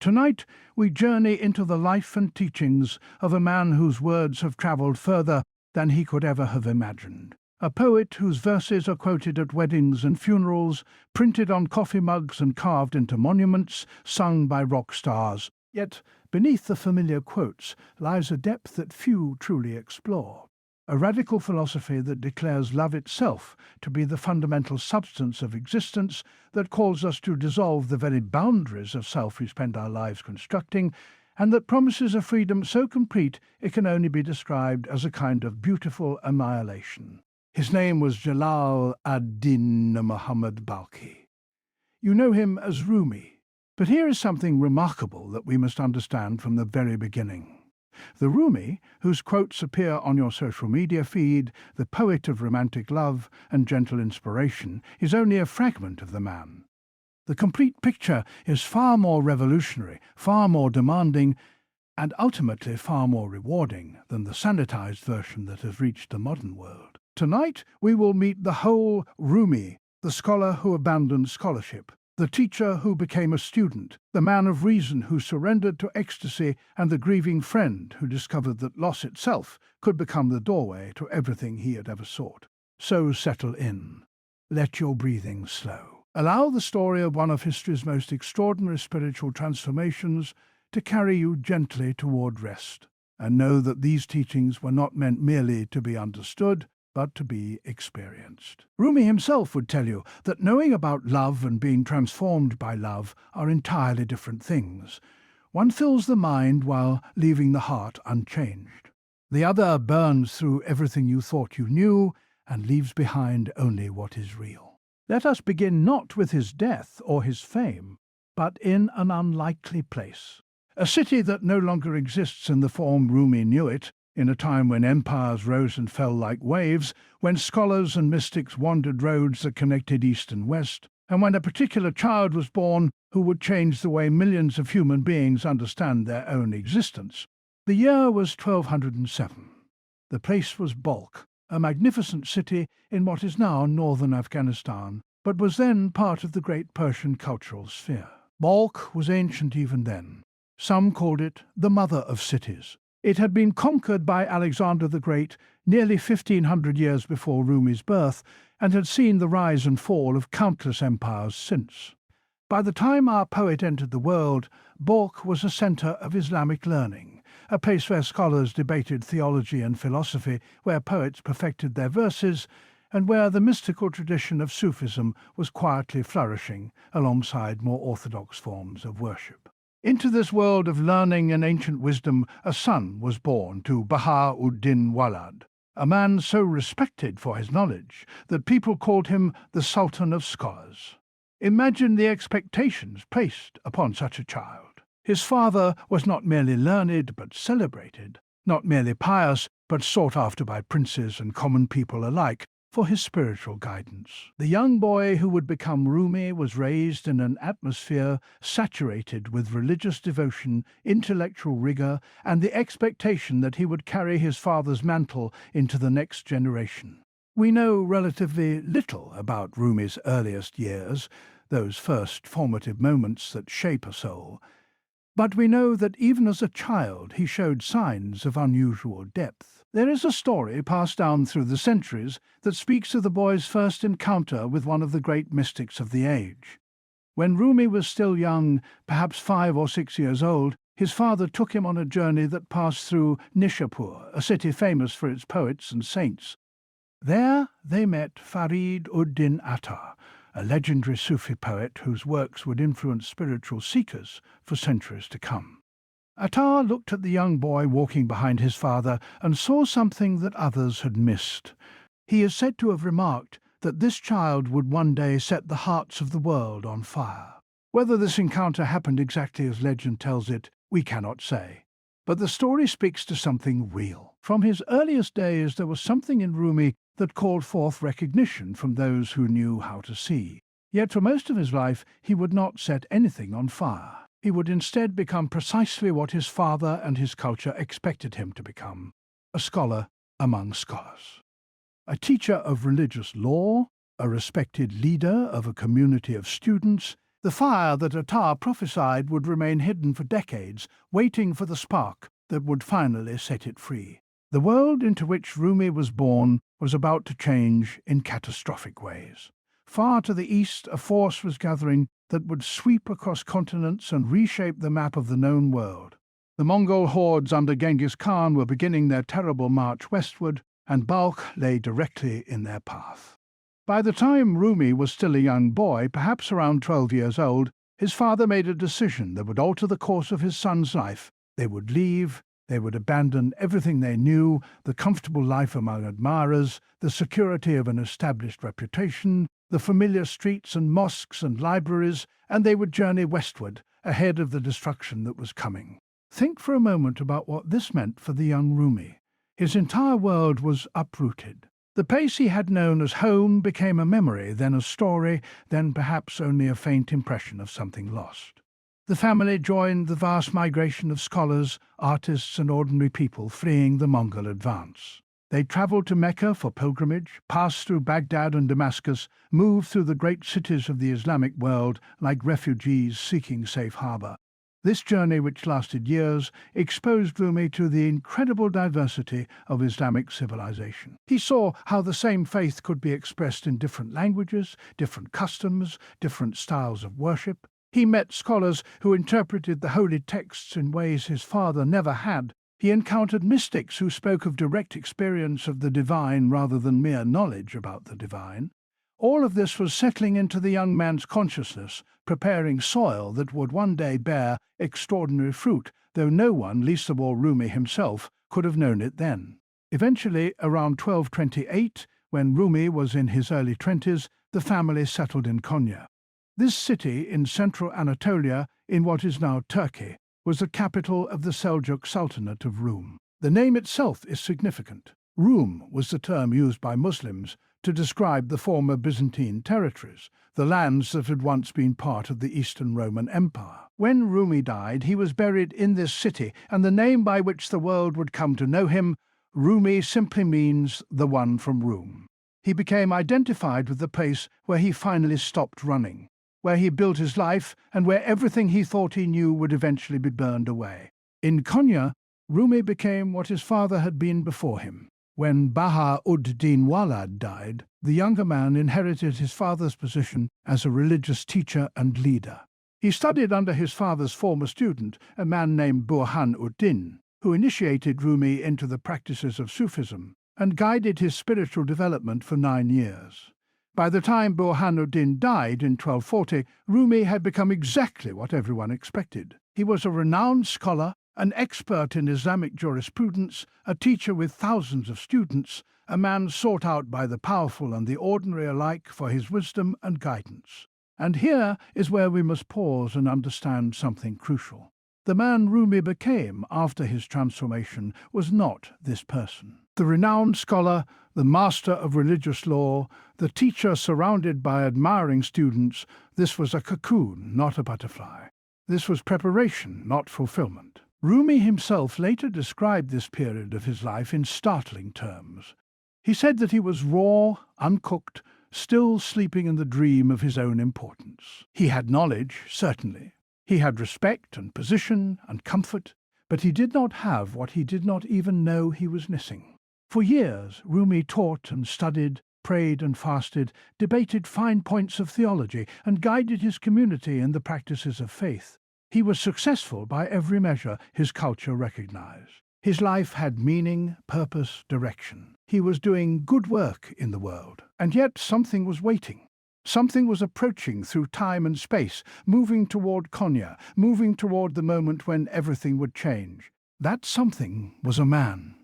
Tonight, we journey into the life and teachings of a man whose words have travelled further than he could ever have imagined. A poet whose verses are quoted at weddings and funerals, printed on coffee mugs and carved into monuments, sung by rock stars. Yet, beneath the familiar quotes lies a depth that few truly explore. A radical philosophy that declares love itself to be the fundamental substance of existence, that calls us to dissolve the very boundaries of self we spend our lives constructing, and that promises a freedom so complete it can only be described as a kind of beautiful annihilation. His name was Jalal ad-Din Muhammad Balkhi. You know him as Rumi, but here is something remarkable that we must understand from the very beginning. The Rumi, whose quotes appear on your social media feed, the poet of romantic love and gentle inspiration, is only a fragment of the man. The complete picture is far more revolutionary, far more demanding, and ultimately far more rewarding than the sanitized version that has reached the modern world. Tonight, we will meet the whole Rumi, the scholar who abandoned scholarship, the teacher who became a student, the man of reason who surrendered to ecstasy, and the grieving friend who discovered that loss itself could become the doorway to everything he had ever sought. So settle in. Let your breathing slow. Allow the story of one of history's most extraordinary spiritual transformations to carry you gently toward rest, and know that these teachings were not meant merely to be understood, but to be experienced. Rumi himself would tell you that knowing about love and being transformed by love are entirely different things. One fills the mind while leaving the heart unchanged. The other burns through everything you thought you knew and leaves behind only what is real. Let us begin not with his death or his fame, but in an unlikely place. A city that no longer exists in the form Rumi knew it, in a time when empires rose and fell like waves, when scholars and mystics wandered roads that connected east and west, and when a particular child was born who would change the way millions of human beings understand their own existence. The year was 1207. The place was Balkh, a magnificent city in what is now northern Afghanistan, but was then part of the great Persian cultural sphere. Balkh was ancient even then. Some called it the mother of cities. It had been conquered by Alexander the Great nearly 1,500 years before Rumi's birth, and had seen the rise and fall of countless empires since. By the time our poet entered the world, Balkh was a centre of Islamic learning, a place where scholars debated theology and philosophy, where poets perfected their verses, and where the mystical tradition of Sufism was quietly flourishing alongside more orthodox forms of worship. Into this world of learning and ancient wisdom, a son was born to Baha'u'ddin Walad, a man so respected for his knowledge that people called him the Sultan of Scholars. Imagine the expectations placed upon such a child. His father was not merely learned but celebrated, not merely pious but sought after by princes and common people alike for his spiritual guidance. The young boy who would become Rumi was raised in an atmosphere saturated with religious devotion, intellectual rigor, and the expectation that he would carry his father's mantle into the next generation. We know relatively little about Rumi's earliest years, those first formative moments that shape a soul, but we know that even as a child he showed signs of unusual depth. There is a story passed down through the centuries that speaks of the boy's first encounter with one of the great mystics of the age. When Rumi was still young, perhaps 5 or 6 years old, his father took him on a journey that passed through Nishapur, a city famous for its poets and saints. There they met Farid-ud-Din Attar, a legendary Sufi poet whose works would influence spiritual seekers for centuries to come. Attar looked at the young boy walking behind his father and saw something that others had missed. He is said to have remarked that this child would one day set the hearts of the world on fire. Whether this encounter happened exactly as legend tells it, we cannot say. But the story speaks to something real. From his earliest days there was something in Rumi that called forth recognition from those who knew how to see. Yet for most of his life he would not set anything on fire. He would instead become precisely what his father and his culture expected him to become: a scholar among scholars. A teacher of religious law, a respected leader of a community of students, The fire that Attar prophesied would remain hidden for decades, waiting for the spark that would finally set it free. The world into which Rumi was born was about to change in catastrophic ways. Far to the east, a force was gathering that would sweep across continents and reshape the map of the known world. The Mongol hordes under Genghis Khan were beginning their terrible march westward, and Balkh lay directly in their path. By the time Rumi was still a young boy, perhaps around 12 years old, his father made a decision that would alter the course of his son's life. They would leave, they would abandon everything they knew, the comfortable life among admirers, the security of an established reputation, the familiar streets and mosques and libraries, and they would journey westward, ahead of the destruction that was coming. Think for a moment about what this meant for the young Rumi. His entire world was uprooted. The place he had known as home became a memory, then a story, then perhaps only a faint impression of something lost. The family joined the vast migration of scholars, artists, and ordinary people fleeing the Mongol advance. They travelled to Mecca for pilgrimage, passed through Baghdad and Damascus, moved through the great cities of the Islamic world like refugees seeking safe harbour. This journey, which lasted years, exposed Rumi to the incredible diversity of Islamic civilization. He saw how the same faith could be expressed in different languages, different customs, different styles of worship. He met scholars who interpreted the holy texts in ways his father never had. He encountered mystics who spoke of direct experience of the divine rather than mere knowledge about the divine. All of this was settling into the young man's consciousness, preparing soil that would one day bear extraordinary fruit, though no one, least of all Rumi himself, could have known it then. Eventually, around 1228, when Rumi was in his early 20s, the family settled in Konya. This city in central Anatolia, in what is now Turkey, was the capital of the Seljuk Sultanate of Rum. The name itself is significant. Rum was the term used by Muslims to describe the former Byzantine territories, the lands that had once been part of the Eastern Roman Empire. When Rumi died, he was buried in this city, and the name by which the world would come to know him, Rumi, simply means the one from Rum. He became identified with the place where he finally stopped running, where he built his life, and where everything he thought he knew would eventually be burned away. In Konya, Rumi became what his father had been before him. When Baha-ud-Din Walad died, the younger man inherited his father's position as a religious teacher and leader. He studied under his father's former student, a man named Burhan-ud-Din, who initiated Rumi into the practices of Sufism and guided his spiritual development for 9 years. By the time Burhan-ud-Din died in 1240, Rumi had become exactly what everyone expected. He was a renowned scholar, an expert in Islamic jurisprudence, a teacher with thousands of students, a man sought out by the powerful and the ordinary alike for his wisdom and guidance. And here is where we must pause and understand something crucial. The man Rumi became after his transformation was not this person. The renowned scholar, the master of religious law, the teacher surrounded by admiring students, this was a cocoon, not a butterfly. This was preparation, not fulfillment. Rumi himself later described this period of his life in startling terms. He said that he was raw, uncooked, still sleeping in the dream of his own importance. He had knowledge, certainly. He had respect and position and comfort, but he did not have what he did not even know he was missing. For years, Rumi taught and studied, prayed and fasted, debated fine points of theology, and guided his community in the practices of faith. He was successful by every measure his culture recognized. His life had meaning, purpose, direction. He was doing good work in the world, and yet something was waiting. Something was approaching through time and space, moving toward Konya, moving toward the moment when everything would change. That something was a man,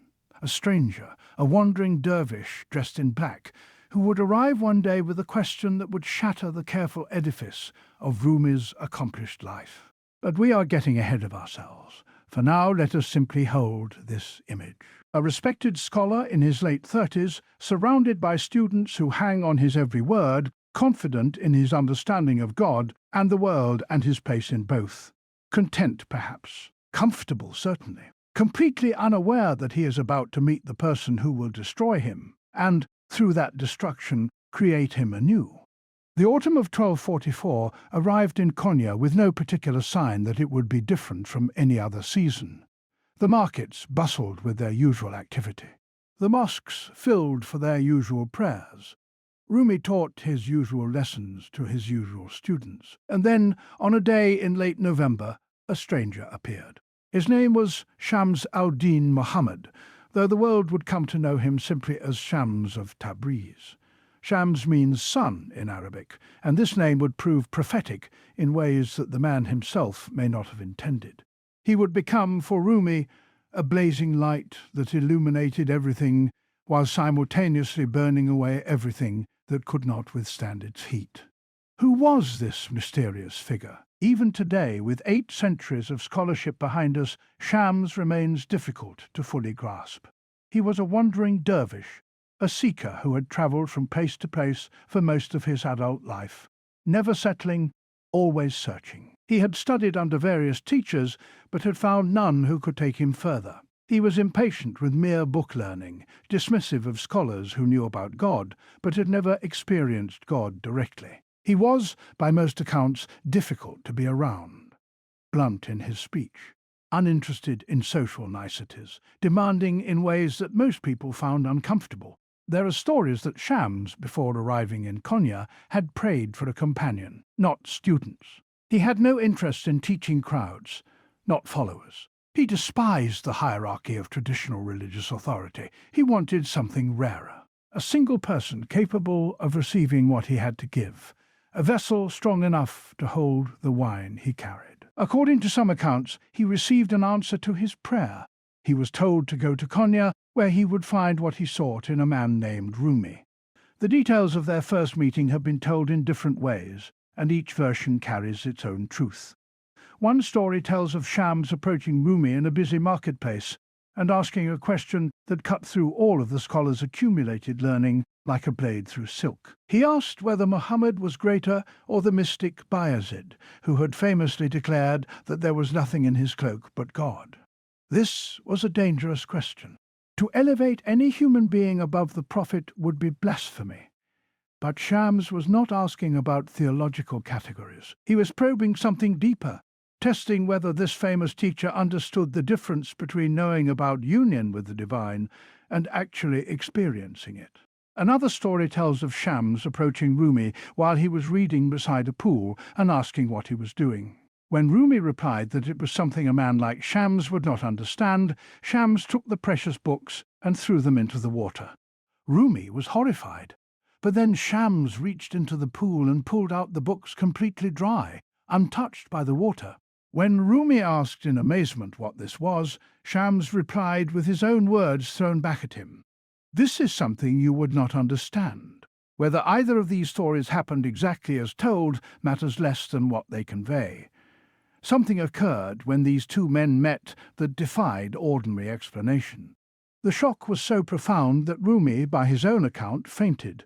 a stranger, a wandering dervish dressed in black, who would arrive one day with a question that would shatter the careful edifice of Rumi's accomplished life. But we are getting ahead of ourselves. For now, let us simply hold this image. A respected scholar in his late 30s, surrounded by students who hang on his every word, confident in his understanding of God and the world and his place in both. Content, perhaps. Comfortable, certainly. Completely unaware that he is about to meet the person who will destroy him, and, through that destruction, create him anew. The autumn of 1244 arrived in Konya with no particular sign that it would be different from any other season. The markets bustled with their usual activity. The mosques filled for their usual prayers. Rumi taught his usual lessons to his usual students. And then, on a day in late November, a stranger appeared. His name was Shams al-Din Muhammad, though the world would come to know him simply as Shams of Tabriz. Shams means sun in Arabic, and this name would prove prophetic in ways that the man himself may not have intended. He would become, for Rumi, a blazing light that illuminated everything while simultaneously burning away everything that could not withstand its heat. Who was this mysterious figure? Even today, with 8 centuries of scholarship behind us, Shams remains difficult to fully grasp. He was a wandering dervish, a seeker who had travelled from place to place for most of his adult life, never settling, always searching. He had studied under various teachers, but had found none who could take him further. He was impatient with mere book learning, dismissive of scholars who knew about God, but had never experienced God directly. He was, by most accounts, difficult to be around, blunt in his speech, uninterested in social niceties, demanding in ways that most people found uncomfortable. There are stories that Shams, before arriving in Konya, had prayed for a companion, not students. He had no interest in teaching crowds, not followers. He despised the hierarchy of traditional religious authority. He wanted something rarer, a single person capable of receiving what he had to give, a vessel strong enough to hold the wine he carried. According to some accounts, he received an answer to his prayer. He was told to go to Konya, where he would find what he sought in a man named Rumi. The details of their first meeting have been told in different ways, and each version carries its own truth. One story tells of Shams approaching Rumi in a busy marketplace and asking a question that cut through all of the scholar's accumulated learning like a blade through silk. He asked whether Muhammad was greater or the mystic Bayezid, who had famously declared that there was nothing in his cloak but God. This was a dangerous question. To elevate any human being above the Prophet would be blasphemy. But Shams was not asking about theological categories. He was probing something deeper, testing whether this famous teacher understood the difference between knowing about union with the divine and actually experiencing it. Another story tells of Shams approaching Rumi while he was reading beside a pool and asking what he was doing. When Rumi replied that it was something a man like Shams would not understand, Shams took the precious books and threw them into the water. Rumi was horrified. But then Shams reached into the pool and pulled out the books completely dry, untouched by the water. When Rumi asked in amazement what this was, Shams replied with his own words thrown back at him. "This is something you would not understand. Whether either of these stories happened exactly as told matters less than what they convey. Something occurred when these two men met that defied ordinary explanation. The shock was so profound that Rumi, by his own account, fainted.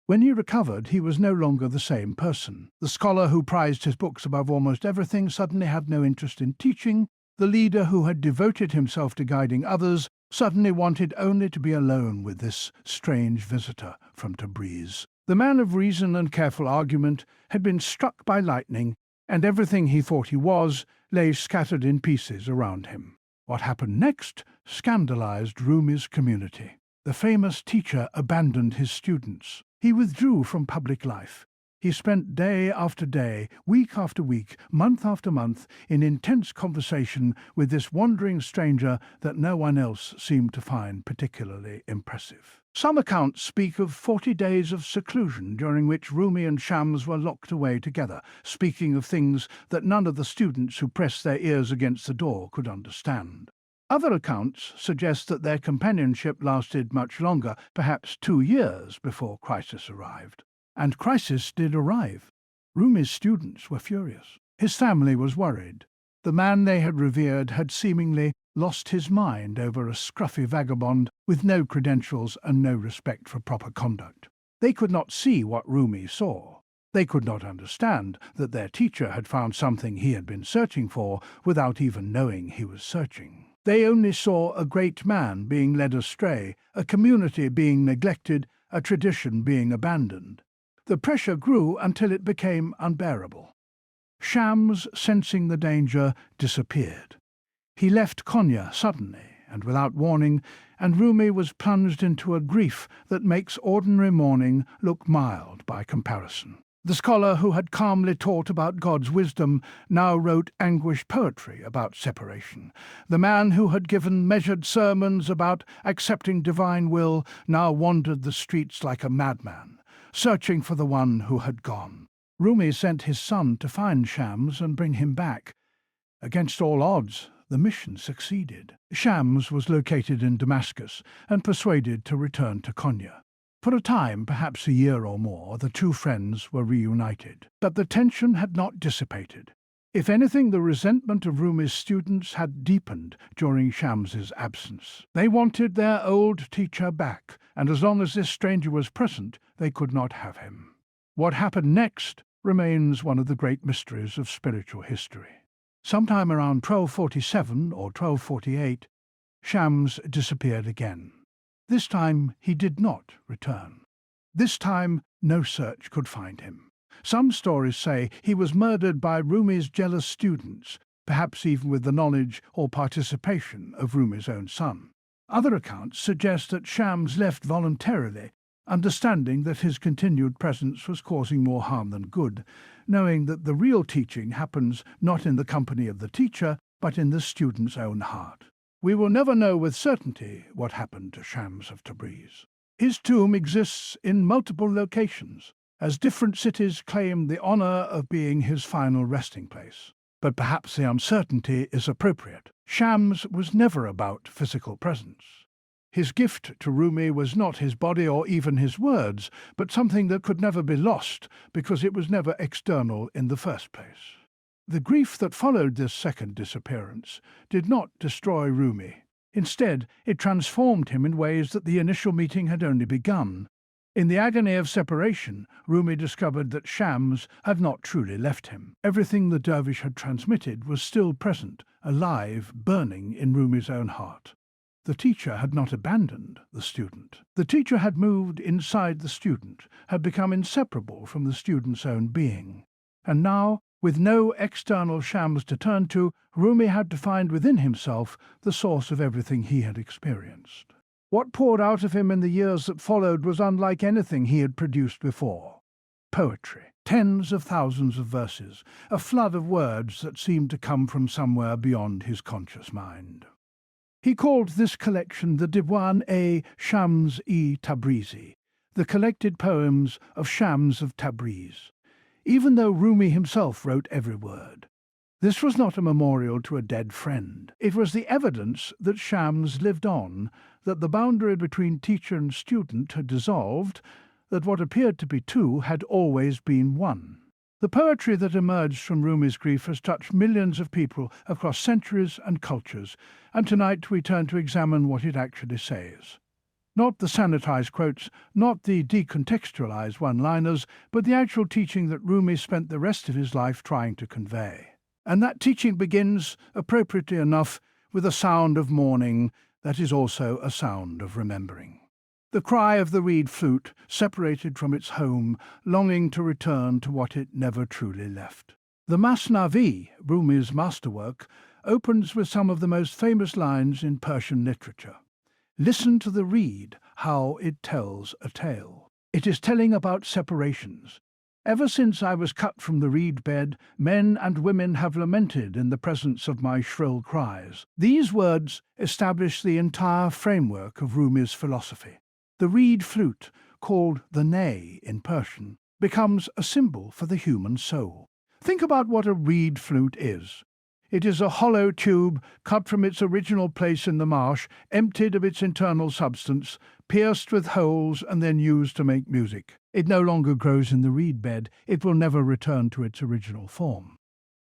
When he recovered, he was no longer the same person. The scholar who prized his books above almost everything suddenly had no interest in teaching. The leader who had devoted himself to guiding others suddenly wanted only to be alone with this strange visitor from Tabriz. The man of reason and careful argument had been struck by lightning, and everything he thought he was lay scattered in pieces around him. What happened next scandalized Rumi's community. The famous teacher abandoned his students. He withdrew from public life. He spent day after day, week after week, month after month, in intense conversation with this wandering stranger that no one else seemed to find particularly impressive. Some accounts speak of 40 days of seclusion during which Rumi and Shams were locked away together, speaking of things that none of the students who pressed their ears against the door could understand. Other accounts suggest that their companionship lasted much longer, perhaps 2 years before crisis arrived. And crisis did arrive. Rumi's students were furious. His family was worried. The man they had revered had seemingly lost his mind over a scruffy vagabond with no credentials and no respect for proper conduct. They could not see what Rumi saw. They could not understand that their teacher had found something he had been searching for without even knowing he was searching. They only saw a great man being led astray, a community being neglected, a tradition being abandoned. The pressure grew until it became unbearable. Shams, sensing the danger, disappeared. He left Konya suddenly and without warning, and Rumi was plunged into a grief that makes ordinary mourning look mild by comparison. The scholar who had calmly taught about God's wisdom now wrote anguished poetry about separation. The man who had given measured sermons about accepting divine will now wandered the streets like a madman, searching for the one who had gone. Rumi sent his son to find Shams and bring him back. Against all odds, the mission succeeded. Shams was located in Damascus and persuaded to return to Konya. For a time, perhaps a year or more, the two friends were reunited. But the tension had not dissipated. If anything, the resentment of Rumi's students had deepened during Shams's absence. They wanted their old teacher back, and as long as this stranger was present, they could not have him. What happened next remains one of the great mysteries of spiritual history. Sometime around 1247 or 1248, Shams disappeared again. This time he did not return. This time no search could find him. Some stories say he was murdered by Rumi's jealous students, perhaps even with the knowledge or participation of Rumi's own son. Other accounts suggest that Shams left voluntarily, understanding that his continued presence was causing more harm than good, knowing that the real teaching happens not in the company of the teacher, but in the student's own heart. We will never know with certainty what happened to Shams of Tabriz. His tomb exists in multiple locations, as different cities claim the honor of being his final resting place. But perhaps the uncertainty is appropriate. Shams was never about physical presence. His gift to Rumi was not his body or even his words, but something that could never be lost because it was never external in the first place. The grief that followed this second disappearance did not destroy Rumi. Instead, it transformed him in ways that the initial meeting had only begun. In the agony of separation, Rumi discovered that Shams had not truly left him. Everything the dervish had transmitted was still present, alive, burning in Rumi's own heart. The teacher had not abandoned the student. The teacher had moved inside the student, had become inseparable from the student's own being. And now, with no external Shams to turn to, Rumi had to find within himself the source of everything he had experienced. What poured out of him in the years that followed was unlike anything he had produced before. Poetry, tens of thousands of verses, a flood of words that seemed to come from somewhere beyond his conscious mind. He called this collection the Diwan-e-Shams Tabrizi, the collected poems of Shams of Tabriz, even though Rumi himself wrote every word. This was not a memorial to a dead friend. It was the evidence that Shams lived on, that the boundary between teacher and student had dissolved, that what appeared to be two had always been one. The poetry that emerged from Rumi's grief has touched millions of people across centuries and cultures, and tonight we turn to examine what it actually says. Not the sanitized quotes, not the decontextualized one-liners, but the actual teaching that Rumi spent the rest of his life trying to convey. And that teaching begins, appropriately enough, with a sound of mourning that is also a sound of remembering. The cry of the reed flute, separated from its home, longing to return to what it never truly left. The Masnavi, Rumi's masterwork, opens with some of the most famous lines in Persian literature. Listen to the reed, how it tells a tale. It is telling about separations. Ever since I was cut from the reed bed, men and women have lamented in the presence of my shrill cries. These words establish the entire framework of Rumi's philosophy. The reed flute, called the ney in Persian, becomes a symbol for the human soul. Think about what a reed flute is. It is a hollow tube cut from its original place in the marsh, emptied of its internal substance, pierced with holes and then used to make music. It no longer grows in the reed bed. It will never return to its original form.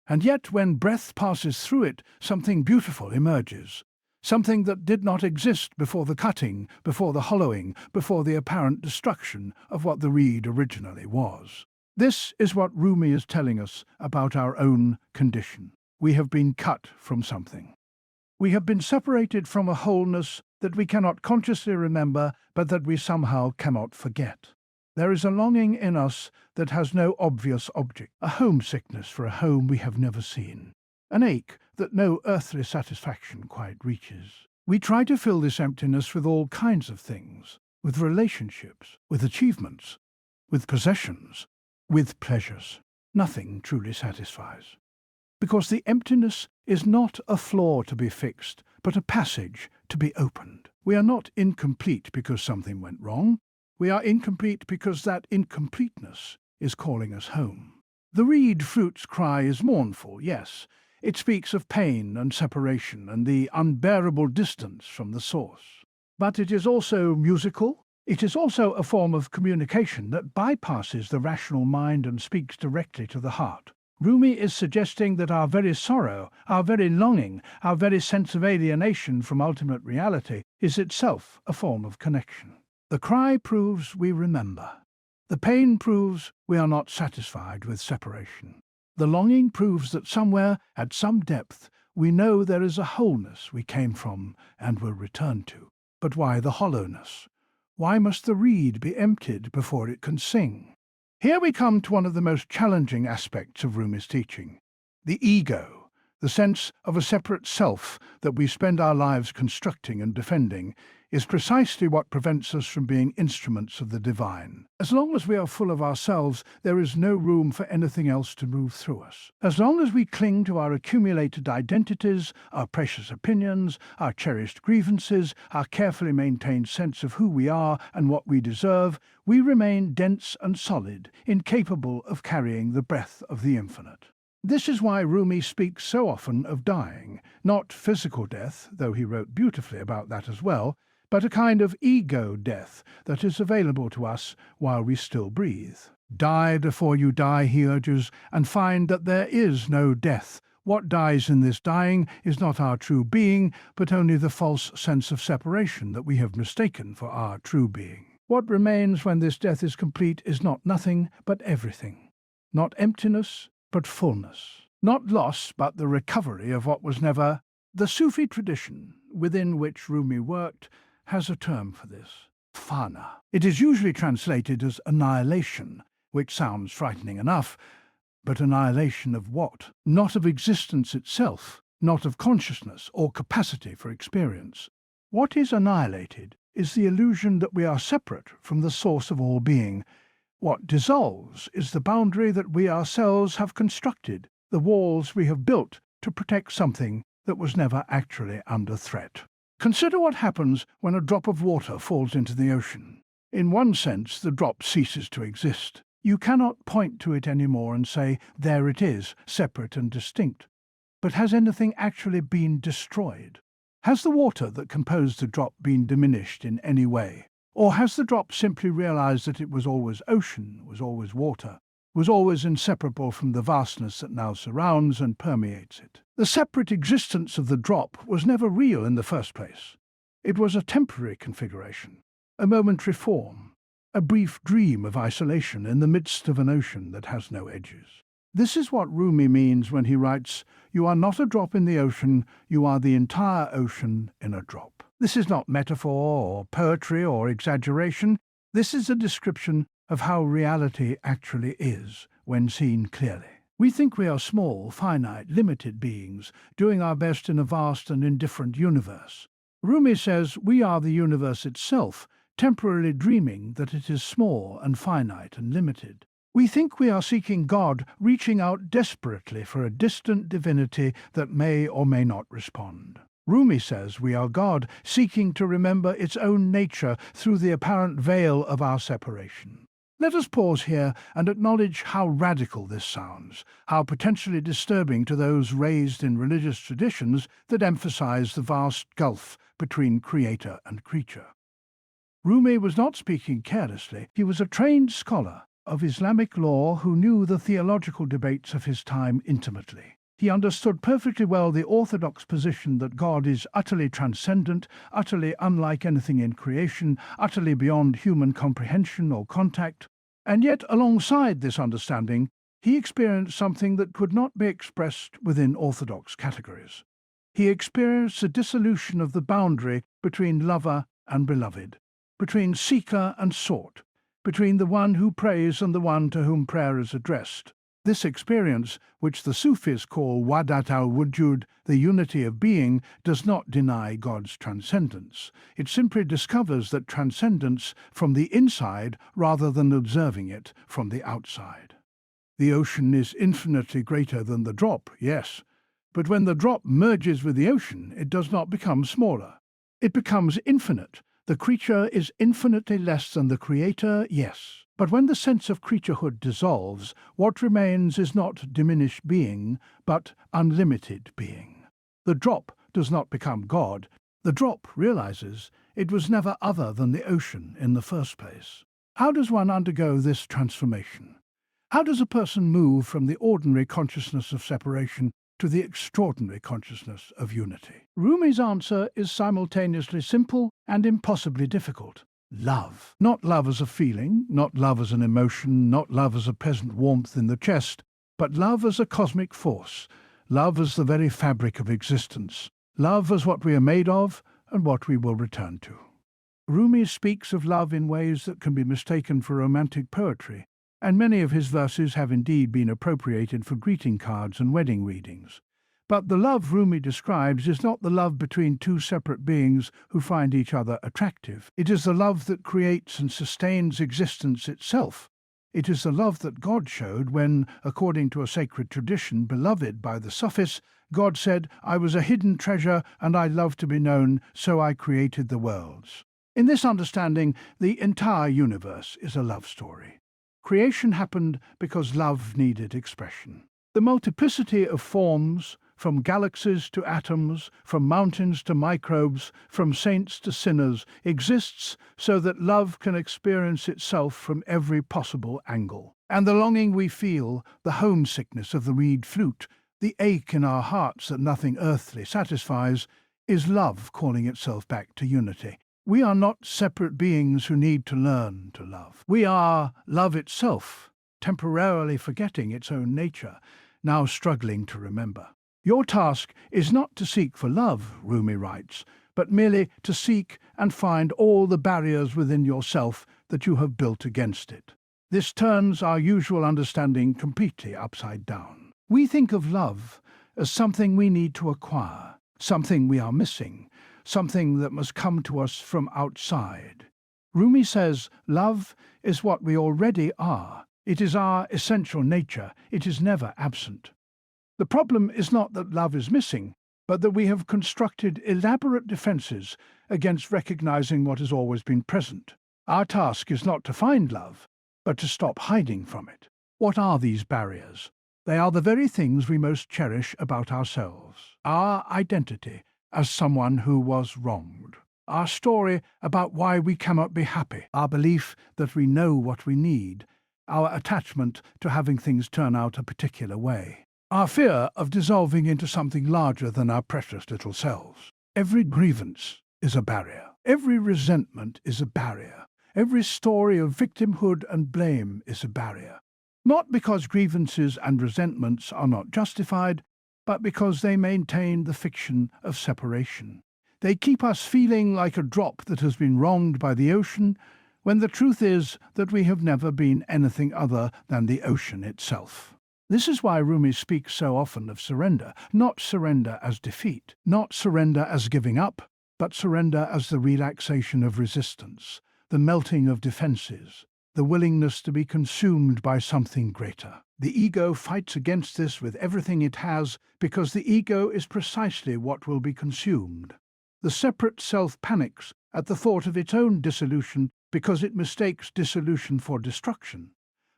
And yet, when breath passes through it, something beautiful emerges. Something that did not exist before the cutting, before the hollowing, before the apparent destruction of what the reed originally was. This is what Rumi is telling us about our own condition. We have been cut from something. We have been separated from a wholeness that we cannot consciously remember, but that we somehow cannot forget. There is a longing in us that has no obvious object, a homesickness for a home we have never seen, an ache that no earthly satisfaction quite reaches. We try to fill this emptiness with all kinds of things, with relationships, with achievements, with possessions, with pleasures. Nothing truly satisfies. Because the emptiness is not a flaw to be fixed, but a passage to be opened. We are not incomplete because something went wrong. We are incomplete because that incompleteness is calling us home. The reed flute's cry is mournful, yes. It speaks of pain and separation and the unbearable distance from the source. But it is also musical. It is also a form of communication that bypasses the rational mind and speaks directly to the heart. Rumi is suggesting that our very sorrow, our very longing, our very sense of alienation from ultimate reality is itself a form of connection. The cry proves we remember. The pain proves we are not satisfied with separation. The longing proves that somewhere, at some depth, we know there is a wholeness we came from and will return to. But why the hollowness? Why must the reed be emptied before it can sing? Here we come to one of the most challenging aspects of Rumi's teaching, the ego, the sense of a separate self that we spend our lives constructing and defending, is precisely what prevents us from being instruments of the divine. As long as we are full of ourselves, there is no room for anything else to move through us. As long as we cling to our accumulated identities, our precious opinions, our cherished grievances, our carefully maintained sense of who we are and what we deserve, we remain dense and solid, incapable of carrying the breath of the infinite. This is why Rumi speaks so often of dying, not physical death, though he wrote beautifully about that as well, but a kind of ego death that is available to us while we still breathe. Die before you die, he urges, and find that there is no death. What dies in this dying is not our true being, but only the false sense of separation that we have mistaken for our true being. What remains when this death is complete is not nothing, but everything. Not emptiness, but fullness. Not loss, but the recovery of what was never. The Sufi tradition, within which Rumi worked, has a term for this, fana. It is usually translated as annihilation, which sounds frightening enough, but annihilation of what? Not of existence itself, not of consciousness or capacity for experience. What is annihilated is the illusion that we are separate from the source of all being. What dissolves is the boundary that we ourselves have constructed, the walls we have built to protect something that was never actually under threat. Consider what happens when a drop of water falls into the ocean. In one sense, the drop ceases to exist. You cannot point to it anymore and say, there it is, separate and distinct. But has anything actually been destroyed? Has the water that composed the drop been diminished in any way? Or has the drop simply realized that it was always ocean, was always water, was always inseparable from the vastness that now surrounds and permeates it? The separate existence of the drop was never real in the first place. It was a temporary configuration, a momentary form, a brief dream of isolation in the midst of an ocean that has no edges. This is what Rumi means when he writes, "You are not a drop in the ocean, you are the entire ocean in a drop." This is not metaphor or poetry or exaggeration. This is a description of how reality actually is when seen clearly. We think we are small, finite, limited beings, doing our best in a vast and indifferent universe. Rumi says we are the universe itself, temporarily dreaming that it is small and finite and limited. We think we are seeking God, reaching out desperately for a distant divinity that may or may not respond. Rumi says we are God, seeking to remember its own nature through the apparent veil of our separation. Let us pause here and acknowledge how radical this sounds, how potentially disturbing to those raised in religious traditions that emphasize the vast gulf between creator and creature. Rumi was not speaking carelessly. He was a trained scholar of Islamic law who knew the theological debates of his time intimately. He understood perfectly well the orthodox position that God is utterly transcendent, utterly unlike anything in creation, utterly beyond human comprehension or contact. And yet, alongside this understanding, he experienced something that could not be expressed within orthodox categories. He experienced the dissolution of the boundary between lover and beloved, between seeker and sought, between the one who prays and the one to whom prayer is addressed. This experience, which the Sufis call wadat al-wujud, the unity of being, does not deny God's transcendence. It simply discovers that transcendence from the inside rather than observing it from the outside. The ocean is infinitely greater than the drop, yes, but when the drop merges with the ocean, it does not become smaller. It becomes infinite. The creature is infinitely less than the creator, yes. But when the sense of creaturehood dissolves, what remains is not diminished being, but unlimited being. The drop does not become God. The drop realizes it was never other than the ocean in the first place. How does one undergo this transformation? How does a person move from the ordinary consciousness of separation to the extraordinary consciousness of unity? Rumi's answer is simultaneously simple and impossibly difficult. Love. Not love as a feeling, not love as an emotion, not love as a pleasant warmth in the chest, but love as a cosmic force, love as the very fabric of existence, love as what we are made of and what we will return to. Rumi speaks of love in ways that can be mistaken for romantic poetry, and many of his verses have indeed been appropriated for greeting cards and wedding readings. But the love Rumi describes is not the love between two separate beings who find each other attractive. It is the love that creates and sustains existence itself. It is the love that God showed when, according to a sacred tradition beloved by the Sufis, God said, "I was a hidden treasure and I love to be known, so I created the worlds." In this understanding, the entire universe is a love story. Creation happened because love needed expression. The multiplicity of forms, from galaxies to atoms, from mountains to microbes, from saints to sinners, exists so that love can experience itself from every possible angle. And the longing we feel, the homesickness of the reed flute, the ache in our hearts that nothing earthly satisfies, is love calling itself back to unity. We are not separate beings who need to learn to love. We are love itself, temporarily forgetting its own nature, now struggling to remember. Your task is not to seek for love, Rumi writes, but merely to seek and find all the barriers within yourself that you have built against it. This turns our usual understanding completely upside down. We think of love as something we need to acquire, something we are missing, something that must come to us from outside. Rumi says love is what we already are. It is our essential nature. It is never absent. The problem is not that love is missing, but that we have constructed elaborate defenses against recognizing what has always been present. Our task is not to find love, but to stop hiding from it. What are these barriers? They are the very things we most cherish about ourselves. Our identity as someone who was wronged. Our story about why we cannot be happy. Our belief that we know what we need. Our attachment to having things turn out a particular way. Our fear of dissolving into something larger than our precious little selves. Every grievance is a barrier. Every resentment is a barrier. Every story of victimhood and blame is a barrier. Not because grievances and resentments are not justified, but because they maintain the fiction of separation. They keep us feeling like a drop that has been wronged by the ocean, when the truth is that we have never been anything other than the ocean itself. This is why Rumi speaks so often of surrender, not surrender as defeat, not surrender as giving up, but surrender as the relaxation of resistance, the melting of defenses, the willingness to be consumed by something greater. The ego fights against this with everything it has because the ego is precisely what will be consumed. The separate self panics at the thought of its own dissolution because it mistakes dissolution for destruction.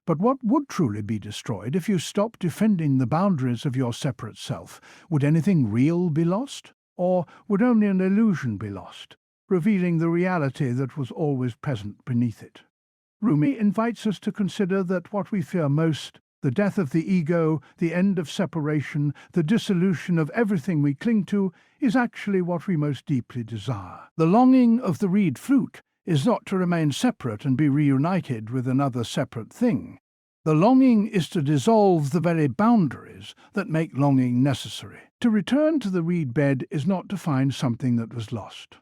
But what would truly be destroyed if you stopped defending the boundaries of your separate self? Would anything real be lost? Or would only an illusion be lost, revealing the reality that was always present beneath it? Rumi invites us to consider that what we fear most, the death of the ego, the end of separation, the dissolution of everything we cling to, is actually what we most deeply desire. The longing of the reed flute is not to remain separate and be reunited with another separate thing. The longing is to dissolve the very boundaries that make longing necessary. To return to the reed bed is not to find something that was lost.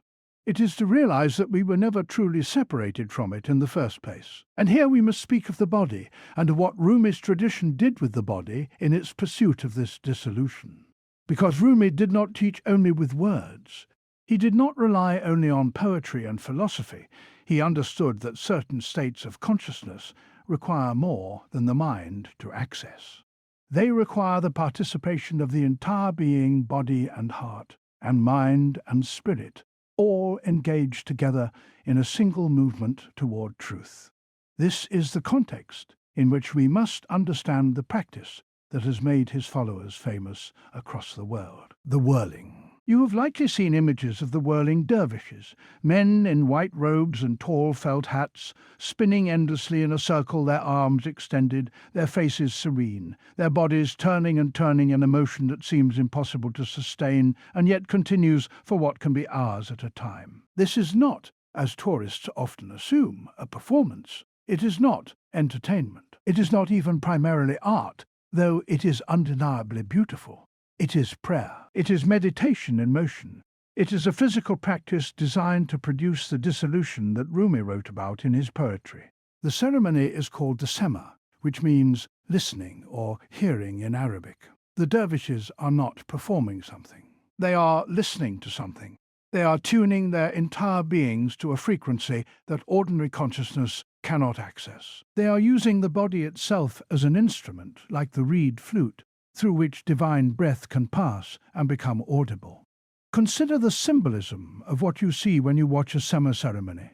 It is to realize that we were never truly separated from it in the first place. And here we must speak of the body and of what Rumi's tradition did with the body in its pursuit of this dissolution. Because Rumi did not teach only with words. He did not rely only on poetry and philosophy. He understood that certain states of consciousness require more than the mind to access. They require the participation of the entire being, body and heart, and mind and spirit, all engaged together in a single movement toward truth. This is the context in which we must understand the practice that has made his followers famous across the world. The whirling. You have likely seen images of the whirling dervishes, men in white robes and tall felt hats, spinning endlessly in a circle, their arms extended, their faces serene, their bodies turning and turning in a motion that seems impossible to sustain and yet continues for what can be hours at a time. This is not, as tourists often assume, a performance. It is not entertainment. It is not even primarily art, though it is undeniably beautiful. It is prayer. It is meditation in motion. It is a physical practice designed to produce the dissolution that Rumi wrote about in his poetry. The ceremony is called the sema, which means listening or hearing in Arabic. The dervishes are not performing something. They are listening to something. They are tuning their entire beings to a frequency that ordinary consciousness cannot access. They are using the body itself as an instrument, like the reed flute, through which divine breath can pass and become audible. Consider the symbolism of what you see when you watch a sema ceremony.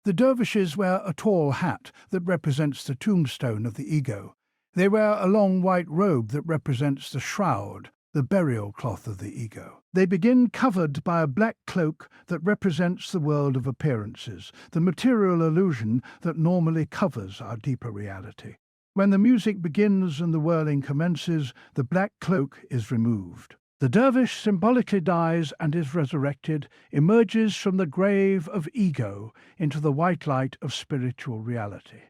The dervishes wear a tall hat that represents the tombstone of the ego. They wear a long white robe that represents the shroud, the burial cloth of the ego. They begin covered by a black cloak that represents the world of appearances, the material illusion that normally covers our deeper reality. When the music begins and the whirling commences, the black cloak is removed. The dervish symbolically dies and is resurrected, emerges from the grave of ego into the white light of spiritual reality.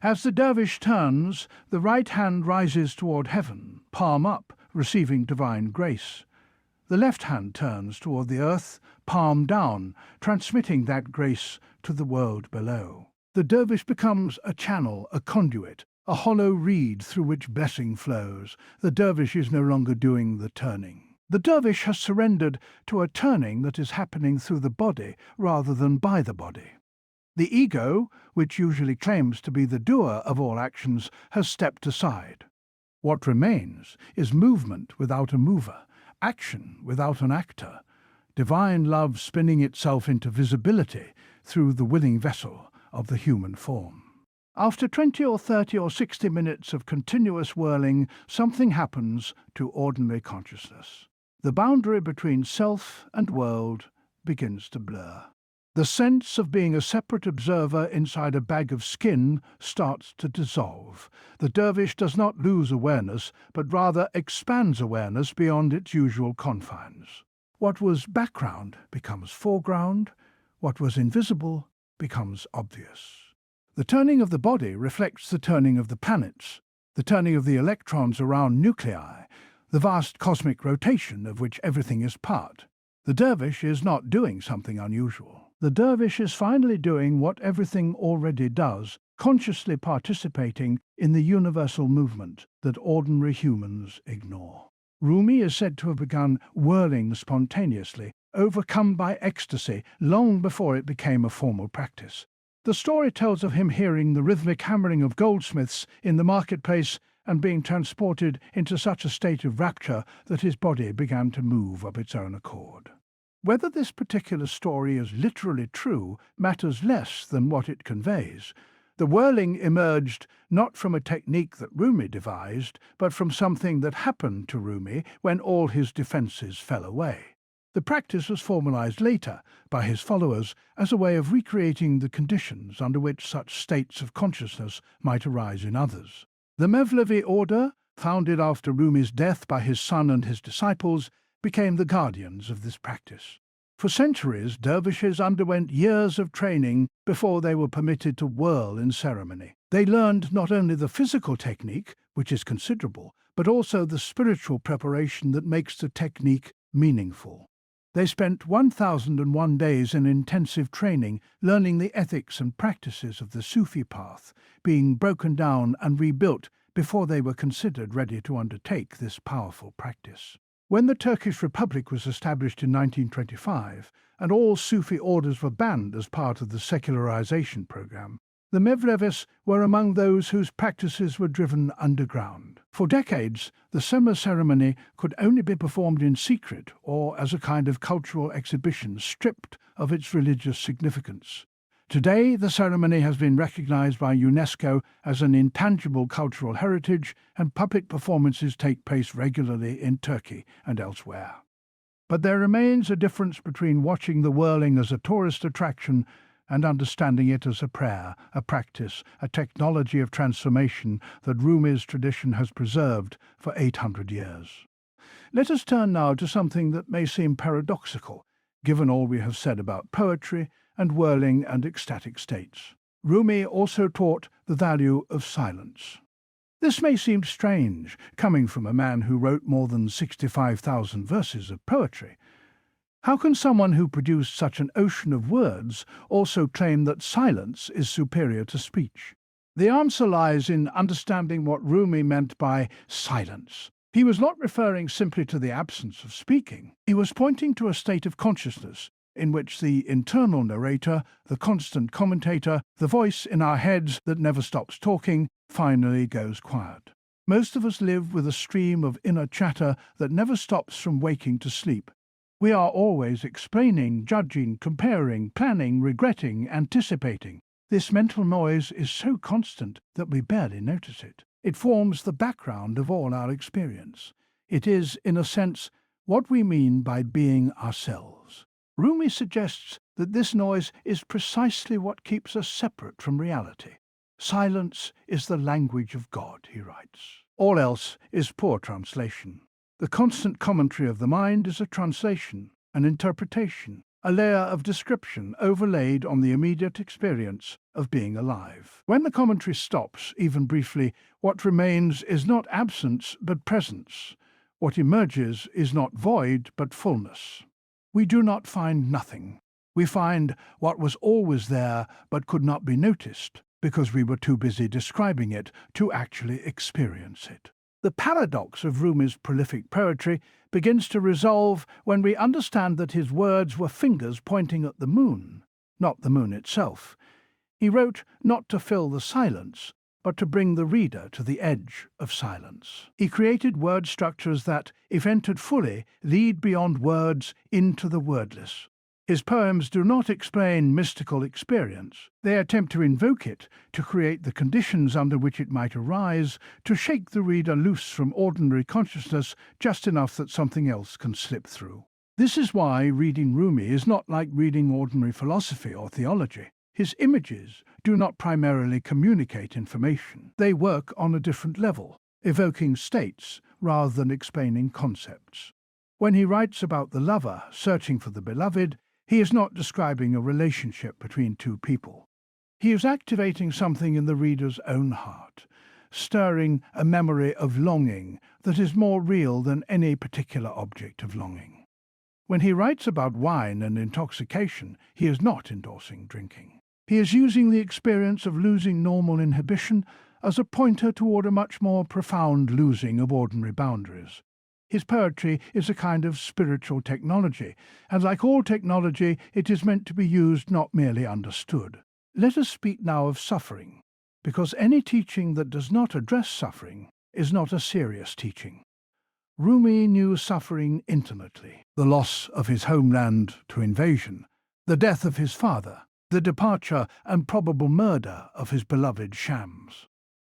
As the dervish turns, the right hand rises toward heaven, palm up, receiving divine grace. The left hand turns toward the earth, palm down, transmitting that grace to the world below. The dervish becomes a channel, a conduit, a hollow reed through which blessing flows. The dervish is no longer doing the turning. The dervish has surrendered to a turning that is happening through the body rather than by the body. The ego, which usually claims to be the doer of all actions, has stepped aside. What remains is movement without a mover, action without an actor, divine love spinning itself into visibility through the willing vessel of the human form. After 20 or 30 or 60 minutes of continuous whirling, something happens to ordinary consciousness. The boundary between self and world begins to blur. The sense of being a separate observer inside a bag of skin starts to dissolve. The dervish does not lose awareness, but rather expands awareness beyond its usual confines. What was background becomes foreground. What was invisible becomes obvious. The turning of the body reflects the turning of the planets, the turning of the electrons around nuclei, the vast cosmic rotation of which everything is part. The dervish is not doing something unusual. The dervish is finally doing what everything already does, consciously participating in the universal movement that ordinary humans ignore. Rumi is said to have begun whirling spontaneously, overcome by ecstasy, long before it became a formal practice. The story tells of him hearing the rhythmic hammering of goldsmiths in the marketplace and being transported into such a state of rapture that his body began to move of its own accord. Whether this particular story is literally true matters less than what it conveys. The whirling emerged not from a technique that Rumi devised, but from something that happened to Rumi when all his defenses fell away. The practice was formalized later by his followers as a way of recreating the conditions under which such states of consciousness might arise in others. The Mevlevi order, founded after Rumi's death by his son and his disciples, became the guardians of this practice. For centuries, dervishes underwent years of training before they were permitted to whirl in ceremony. They learned not only the physical technique, which is considerable, but also the spiritual preparation that makes the technique meaningful. They spent 1001 days in intensive training, learning the ethics and practices of the Sufi path, being broken down and rebuilt before they were considered ready to undertake this powerful practice. When the Turkish Republic was established in 1925, and all Sufi orders were banned as part of the secularization program, the Mevlevis were among those whose practices were driven underground. For decades, the summer ceremony could only be performed in secret or as a kind of cultural exhibition stripped of its religious significance. Today, the ceremony has been recognized by UNESCO as an intangible cultural heritage, and public performances take place regularly in Turkey and elsewhere. But there remains a difference between watching the whirling as a tourist attraction and understanding it as a prayer, a practice, a technology of transformation that Rumi's tradition has preserved for 800 years. Let us turn now to something that may seem paradoxical, given all we have said about poetry and whirling and ecstatic states. Rumi also taught the value of silence. This may seem strange, coming from a man who wrote more than 65,000 verses of poetry. How can someone who produced such an ocean of words also claim that silence is superior to speech? The answer lies in understanding what Rumi meant by silence. He was not referring simply to the absence of speaking. He was pointing to a state of consciousness in which the internal narrator, the constant commentator, the voice in our heads that never stops talking, finally goes quiet. Most of us live with a stream of inner chatter that never stops from waking to sleep. We are always explaining, judging, comparing, planning, regretting, anticipating. This mental noise is so constant that we barely notice it. It forms the background of all our experience. It is, in a sense, what we mean by being ourselves. Rumi suggests that this noise is precisely what keeps us separate from reality. Silence is the language of God, he writes. All else is poor translation. The constant commentary of the mind is a translation, an interpretation, a layer of description overlaid on the immediate experience of being alive. When the commentary stops, even briefly, what remains is not absence but presence. What emerges is not void but fullness. We do not find nothing. We find what was always there but could not be noticed because we were too busy describing it to actually experience it. The paradox of Rumi's prolific poetry begins to resolve when we understand that his words were fingers pointing at the moon, not the moon itself. He wrote not to fill the silence, but to bring the reader to the edge of silence. He created word structures that, if entered fully, lead beyond words into the wordless. His poems do not explain mystical experience. They attempt to invoke it, to create the conditions under which it might arise, to shake the reader loose from ordinary consciousness just enough that something else can slip through. This is why reading Rumi is not like reading ordinary philosophy or theology. His images do not primarily communicate information. They work on a different level, evoking states rather than explaining concepts. When he writes about the lover searching for the beloved, he is not describing a relationship between two people. He is activating something in the reader's own heart, stirring a memory of longing that is more real than any particular object of longing. When he writes about wine and intoxication, he is not endorsing drinking. He is using the experience of losing normal inhibition as a pointer toward a much more profound losing of ordinary boundaries. His poetry is a kind of spiritual technology, and like all technology, it is meant to be used, not merely understood. Let us speak now of suffering, because any teaching that does not address suffering is not a serious teaching. Rumi knew suffering intimately: the loss of his homeland to invasion, the death of his father, the departure and probable murder of his beloved Shams.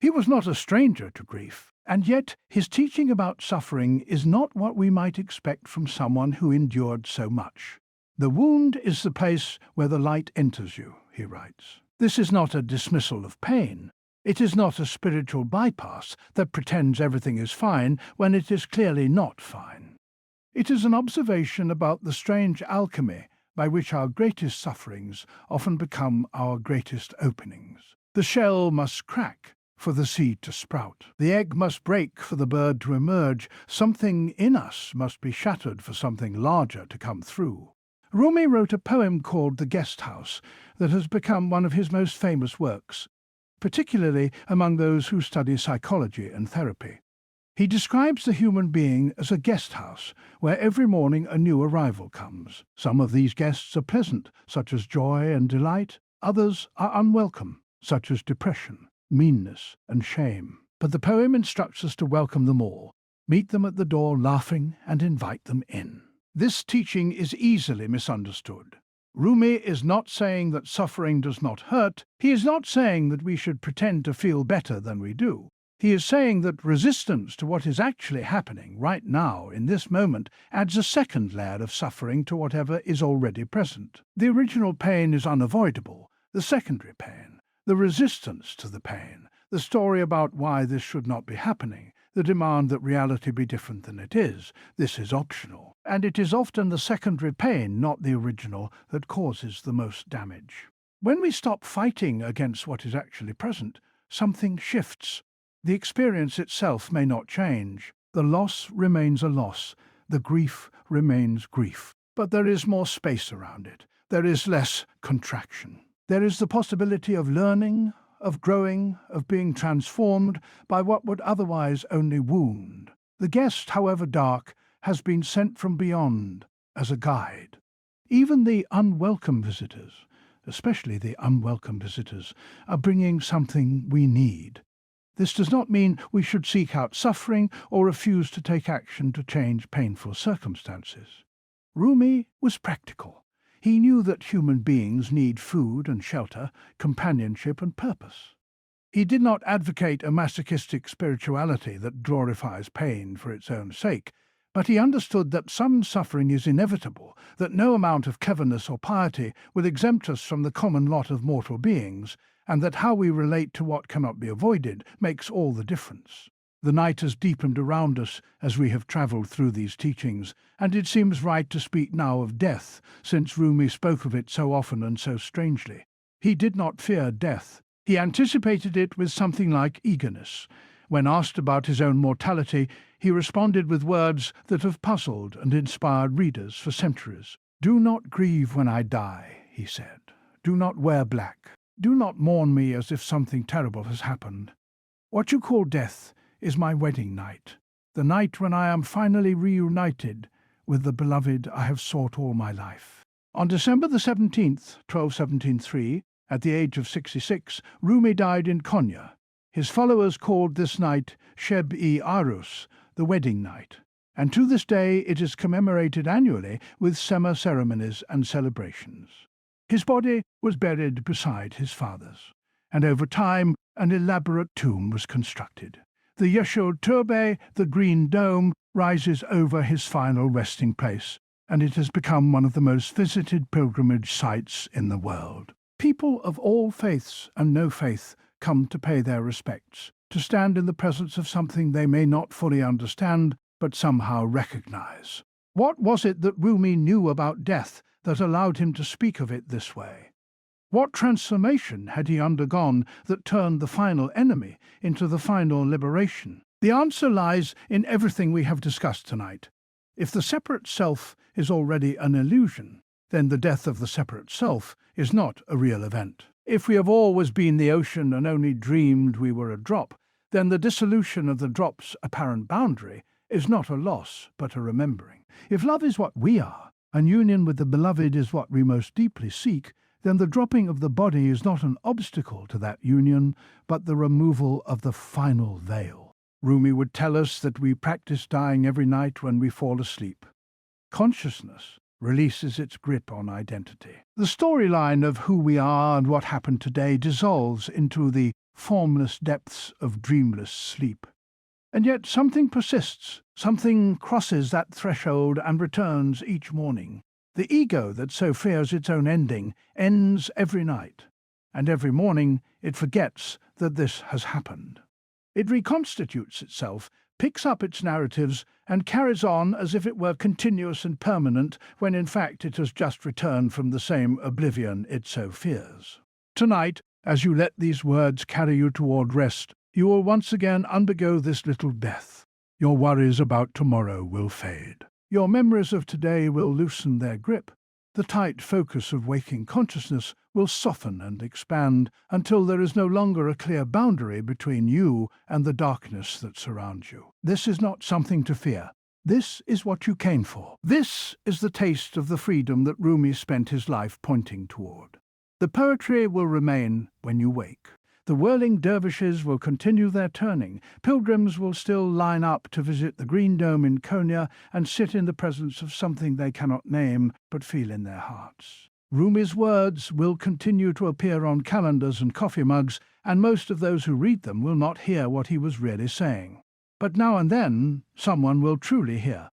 He was not a stranger to grief, and yet his teaching about suffering is not what we might expect from someone who endured so much. The wound is the place where the light enters you, he writes. This is not a dismissal of pain. It is not a spiritual bypass that pretends everything is fine when it is clearly not fine. It is an observation about the strange alchemy by which our greatest sufferings often become our greatest openings. The shell must crack for the seed to sprout. The egg must break for the bird to emerge. Something in us must be shattered for something larger to come through. Rumi wrote a poem called The Guest House that has become one of his most famous works, particularly among those who study psychology and therapy. He describes the human being as a guest house where every morning a new arrival comes. Some of these guests are pleasant, such as joy and delight. Others are unwelcome, such as depression, meanness, and shame. But the poem instructs us to welcome them all, meet them at the door laughing, and invite them in. This teaching is easily misunderstood. Rumi is not saying that suffering does not hurt. He is not saying that we should pretend to feel better than we do. He is saying that resistance to what is actually happening right now, in this moment, adds a second layer of suffering to whatever is already present. The original pain is unavoidable. The secondary pain, the resistance to the pain, the story about why this should not be happening, the demand that reality be different than it is, this is optional. And it is often the secondary pain, not the original, that causes the most damage. When we stop fighting against what is actually present, something shifts. The experience itself may not change. The loss remains a loss. The grief remains grief. But there is more space around it. There is less contraction. There is the possibility of learning, of growing, of being transformed by what would otherwise only wound. The guest, however dark, has been sent from beyond as a guide. Even the unwelcome visitors, especially the unwelcome visitors, are bringing something we need. This does not mean we should seek out suffering or refuse to take action to change painful circumstances. Rumi was practical. He knew that human beings need food and shelter, companionship and purpose. He did not advocate a masochistic spirituality that glorifies pain for its own sake, but he understood that some suffering is inevitable, that no amount of cleverness or piety will exempt us from the common lot of mortal beings, and that how we relate to what cannot be avoided makes all the difference. The night has deepened around us as we have travelled through these teachings, and it seems right to speak now of death, since Rumi spoke of it so often and so strangely. He did not fear death. He anticipated it with something like eagerness. When asked about his own mortality, he responded with words that have puzzled and inspired readers for centuries. "Do not grieve when I die," he said. "Do not wear black. Do not mourn me as if something terrible has happened. What you call death is my wedding night, the night when I am finally reunited with the beloved I have sought all my life." On December the 17th, 1273, at the age of 66, Rumi died in Konya. His followers called this night Sheb-i-Arus, the wedding night, and to this day it is commemorated annually with summer ceremonies and celebrations. His body was buried beside his father's, and over time an elaborate tomb was constructed. The Yeshod Turbe, the green dome, rises over his final resting place, and it has become one of the most visited pilgrimage sites in the world. People of all faiths and no faith come to pay their respects, to stand in the presence of something they may not fully understand, but somehow recognize. What was it that Rumi knew about death that allowed him to speak of it this way? What transformation had he undergone that turned the final enemy into the final liberation? The answer lies in everything we have discussed tonight. If the separate self is already an illusion, then the death of the separate self is not a real event. If we have always been the ocean and only dreamed we were a drop, then the dissolution of the drop's apparent boundary is not a loss, but a remembering. If love is what we are, and union with the beloved is what we most deeply seek, then the dropping of the body is not an obstacle to that union, but the removal of the final veil. Rumi would tell us that we practice dying every night when we fall asleep. Consciousness releases its grip on identity. The storyline of who we are and what happened today dissolves into the formless depths of dreamless sleep. And yet something persists, something crosses that threshold and returns each morning. The ego that so fears its own ending ends every night, and every morning it forgets that this has happened. It reconstitutes itself, picks up its narratives, and carries on as if it were continuous and permanent, when in fact it has just returned from the same oblivion it so fears. Tonight, as you let these words carry you toward rest, You will once again undergo this little death. Your worries about tomorrow will fade. Your memories of today will loosen their grip. The tight focus of waking consciousness will soften and expand until there is no longer a clear boundary between you and the darkness that surrounds you. This is not something to fear. This is what you came for. This is the taste of the freedom that Rumi spent his life pointing toward. The poetry will remain when you wake. The whirling dervishes will continue their turning. Pilgrims will still line up to visit the Green Dome in Konya and sit in the presence of something they cannot name but feel in their hearts. Rumi's words will continue to appear on calendars and coffee mugs, and most of those who read them will not hear what he was really saying. But now and then, someone will truly hear.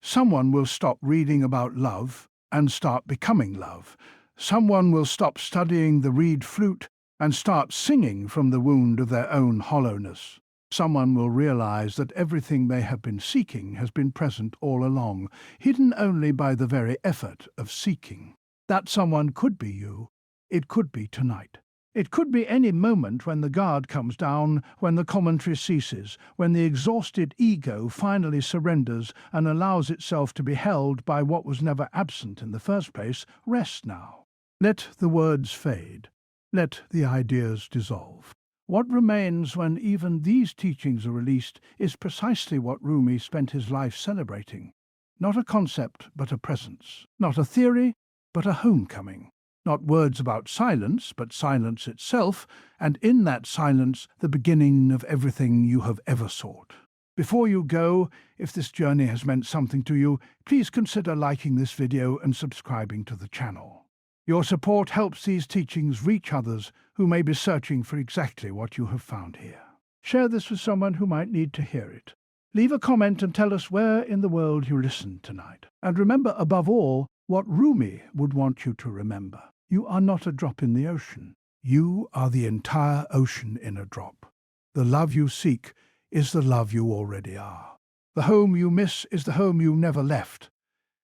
Someone will stop reading about love and start becoming love. Someone will stop studying the reed flute and start singing from the wound of their own hollowness. Someone will realize that everything they have been seeking has been present all along, hidden only by the very effort of seeking. That someone could be you. It could be tonight. It could be any moment when the guard comes down, when the commentary ceases, when the exhausted ego finally surrenders and allows itself to be held by what was never absent in the first place. Rest now. Let the words fade. Let the ideas dissolve. What remains when even these teachings are released is precisely what Rumi spent his life celebrating. Not a concept, but a presence. Not a theory, but a homecoming. Not words about silence, but silence itself, and in that silence, the beginning of everything you have ever sought. Before you go, if this journey has meant something to you, please consider liking this video and subscribing to the channel. Your support helps these teachings reach others who may be searching for exactly what you have found here. Share this with someone who might need to hear it. Leave a comment and tell us where in the world you listened tonight. And remember, above all, what Rumi would want you to remember. You are not a drop in the ocean. You are the entire ocean in a drop. The love you seek is the love you already are. The home you miss is the home you never left.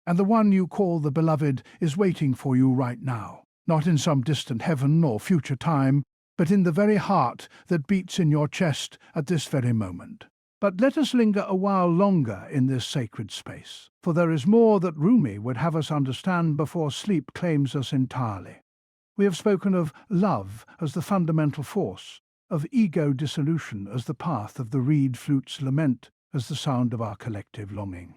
And the one you call the beloved is waiting for you right now, not in some distant heaven or future time, but in the very heart that beats in your chest at this very moment. But let us linger a while longer in this sacred space, for there is more that Rumi would have us understand before sleep claims us entirely. We have spoken of love as the fundamental force, of ego dissolution as the path of the reed flute's lament, as the sound of our collective longing.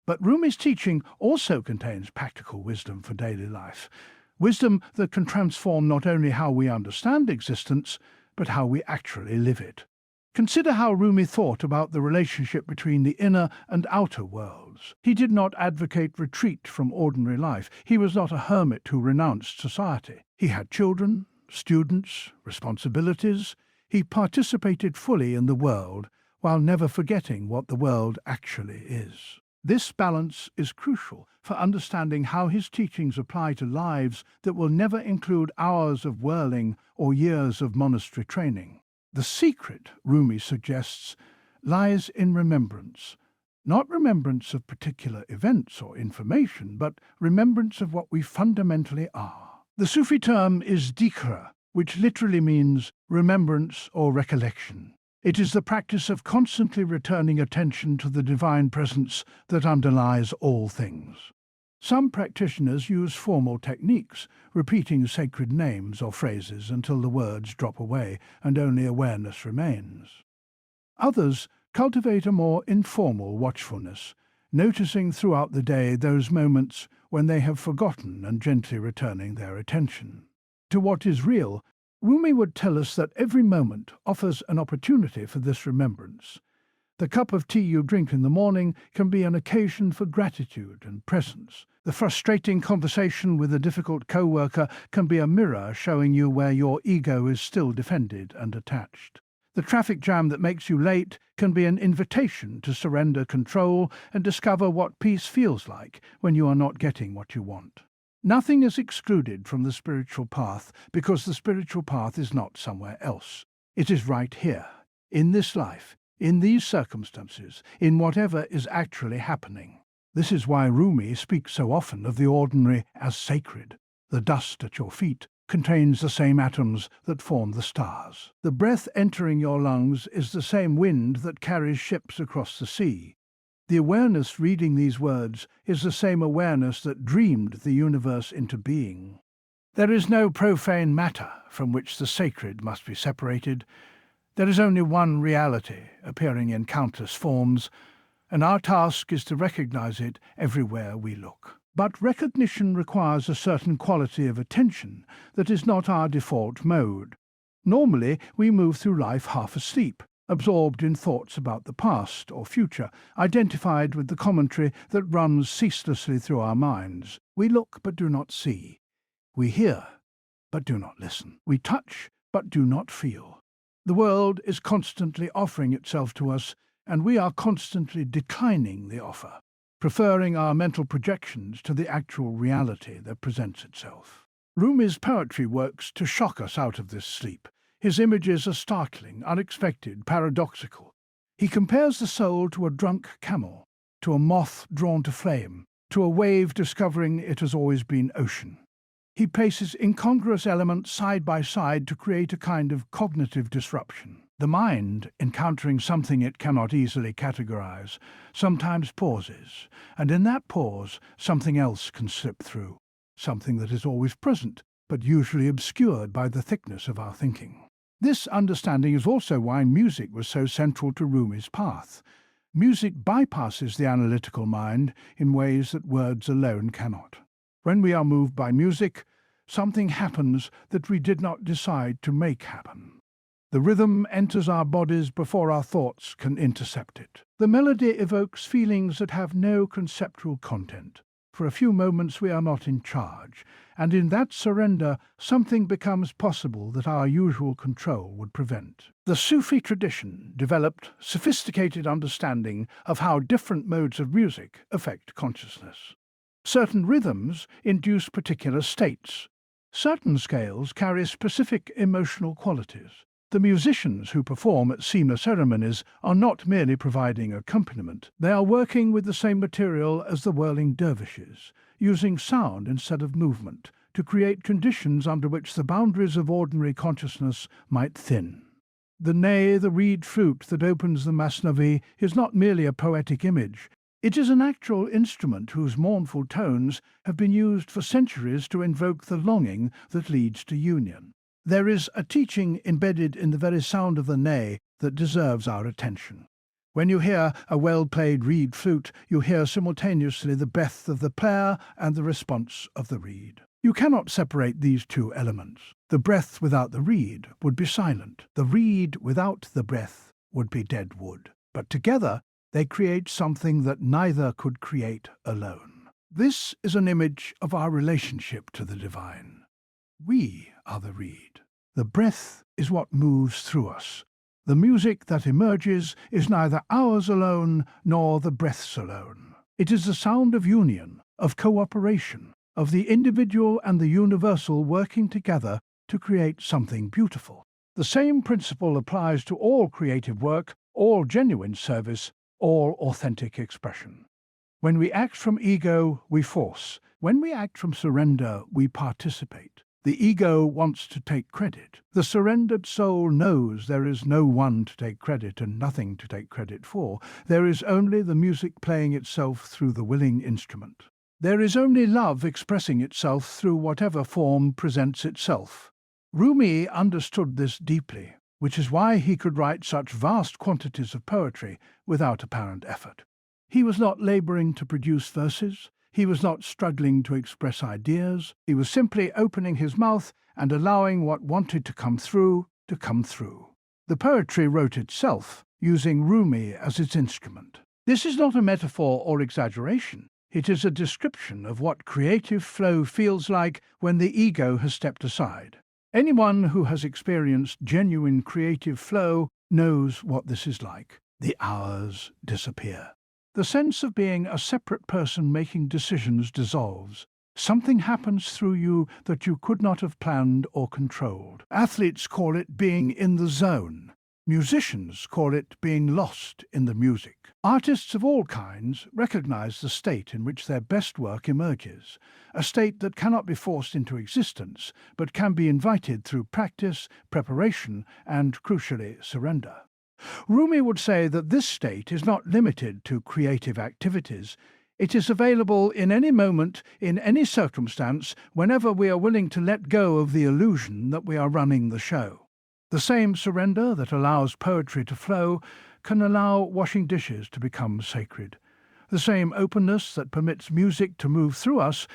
But Rumi's teaching also contains practical wisdom for daily life, wisdom that can transform not only how we understand existence, but how we actually live it. Consider how Rumi thought about the relationship between the inner and outer worlds. He did not advocate retreat from ordinary life. He was not a hermit who renounced society. He had children, students, responsibilities. He participated fully in the world while never forgetting what the world actually is. This balance is crucial for understanding how his teachings apply to lives that will never include hours of whirling or years of monastery training. The secret, Rumi suggests, lies in remembrance. Not remembrance of particular events or information, but remembrance of what we fundamentally are. The Sufi term is dhikr, which literally means remembrance or recollection. It is the practice of constantly returning attention to the divine presence that underlies all things. Some practitioners use formal techniques, repeating sacred names or phrases until the words drop away and only awareness remains. Others cultivate a more informal watchfulness, noticing throughout the day those moments when they have forgotten and gently returning their attention. To what is real, Rumi would tell us that every moment offers an opportunity for this remembrance. The cup of tea you drink in the morning can be an occasion for gratitude and presence. The frustrating conversation with a difficult co-worker can be a mirror showing you where your ego is still defended and attached. The traffic jam that makes you late can be an invitation to surrender control and discover what peace feels like when you are not getting what you want. Nothing is excluded from the spiritual path because the spiritual path is not somewhere else. It is right here, in this life, in these circumstances, in whatever is actually happening. This is why Rumi speaks so often of the ordinary as sacred, the dust at your feet, contains the same atoms that form the stars. The breath entering your lungs is the same wind that carries ships across the sea. The awareness reading these words is the same awareness that dreamed the universe into being. There is no profane matter from which the sacred must be separated. There is only one reality appearing in countless forms, and our task is to recognize it everywhere we look. But recognition requires a certain quality of attention that is not our default mode. Normally, we move through life half asleep, absorbed in thoughts about the past or future, identified with the commentary that runs ceaselessly through our minds. We look but do not see. We hear but do not listen. We touch but do not feel. The world is constantly offering itself to us, and we are constantly declining the offer, preferring our mental projections to the actual reality that presents itself. Rumi's poetry works to shock us out of this sleep. His images are startling, unexpected, paradoxical. He compares the soul to a drunk camel, to a moth drawn to flame, to a wave discovering it has always been ocean. He places incongruous elements side by side to create a kind of cognitive disruption. The mind, encountering something it cannot easily categorize, sometimes pauses, and in that pause something else can slip through, something that is always present, but usually obscured by the thickness of our thinking. This understanding is also why music was so central to Rumi's path. Music bypasses the analytical mind in ways that words alone cannot. When we are moved by music, something happens that we did not decide to make happen. The rhythm enters our bodies before our thoughts can intercept it. The melody evokes feelings that have no conceptual content. For a few moments we are not in charge, and in that surrender something becomes possible that our usual control would prevent. The Sufi tradition developed sophisticated understanding of how different modes of music affect consciousness. Certain rhythms induce particular states. Certain scales carry specific emotional qualities. The musicians who perform at Sema ceremonies are not merely providing accompaniment, they are working with the same material as the whirling dervishes, using sound instead of movement, to create conditions under which the boundaries of ordinary consciousness might thin. The ney, the reed flute that opens the Masnavi, is not merely a poetic image. It is an actual instrument whose mournful tones have been used for centuries to invoke the longing that leads to union. There is a teaching embedded in the very sound of the ney that deserves our attention. When you hear a well-played reed flute, you hear simultaneously the breath of the player and the response of the reed. You cannot separate these two elements. The breath without the reed would be silent. The reed without the breath would be dead wood. But together they create something that neither could create alone. This is an image of our relationship to the divine. We are the reed. The breath is what moves through us. The music that emerges is neither ours alone nor the breath's alone. It is the sound of union, of cooperation, of the individual and the universal working together to create something beautiful. The same principle applies to all creative work, all genuine service, all authentic expression. When we act from ego, we force. When we act from surrender, we participate. The ego wants to take credit. The surrendered soul knows there is no one to take credit and nothing to take credit for. There is only the music playing itself through the willing instrument. There is only love expressing itself through whatever form presents itself. Rumi understood this deeply, which is why he could write such vast quantities of poetry without apparent effort. He was not laboring to produce verses. He was not struggling to express ideas. He was simply opening his mouth and allowing what wanted to come through to come through. The poetry wrote itself, using Rumi as its instrument. This is not a metaphor or exaggeration. It is a description of what creative flow feels like when the ego has stepped aside. Anyone who has experienced genuine creative flow knows what this is like. The hours disappear. The sense of being a separate person making decisions dissolves. Something happens through you that you could not have planned or controlled. Athletes call it being in the zone. Musicians call it being lost in the music. Artists of all kinds recognize the state in which their best work emerges, a state that cannot be forced into existence, but can be invited through practice, preparation, and, crucially, surrender. Rumi would say that this state is not limited to creative activities. It is available in any moment, in any circumstance, whenever we are willing to let go of the illusion that we are running the show. The same surrender that allows poetry to flow can allow washing dishes to become sacred. The same openness that permits music to move through us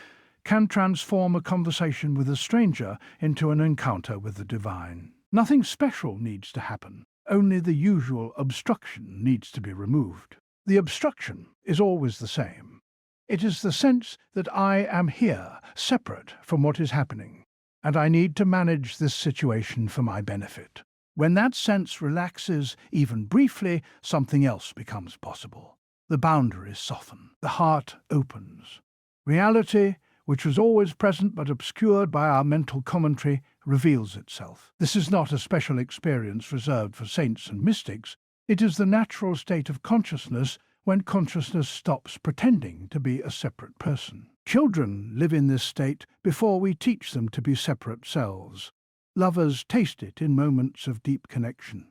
can transform a conversation with a stranger into an encounter with the divine. Nothing special needs to happen. Only the usual obstruction needs to be removed. The obstruction is always the same. It is the sense that I am here, separate from what is happening, and I need to manage this situation for my benefit. When that sense relaxes, even briefly, something else becomes possible. The boundaries soften. The heart opens. Reality, which was always present but obscured by our mental commentary, reveals itself. This is not a special experience reserved for saints and mystics. It is the natural state of consciousness when consciousness stops pretending to be a separate person. Children live in this state before we teach them to be separate selves. Lovers taste it in moments of deep connection.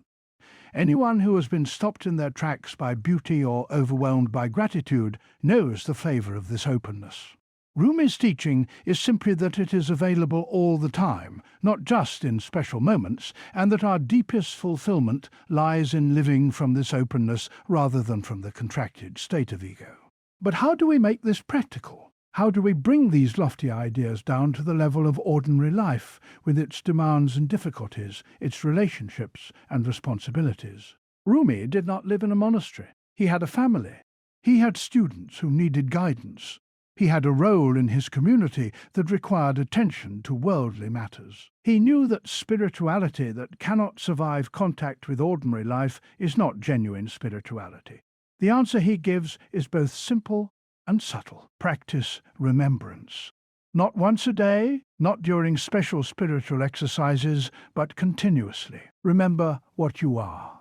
Anyone who has been stopped in their tracks by beauty or overwhelmed by gratitude knows the flavor of this openness. Rumi's teaching is simply that it is available all the time, not just in special moments, and that our deepest fulfillment lies in living from this openness rather than from the contracted state of ego. But how do we make this practical? How do we bring these lofty ideas down to the level of ordinary life, with its demands and difficulties, its relationships and responsibilities? Rumi did not live in a monastery. He had a family. He had students who needed guidance. He had a role in his community that required attention to worldly matters. He knew that spirituality that cannot survive contact with ordinary life is not genuine spirituality. The answer he gives is both simple and subtle. Practice remembrance. Not once a day, not during special spiritual exercises, but continuously. Remember what you are.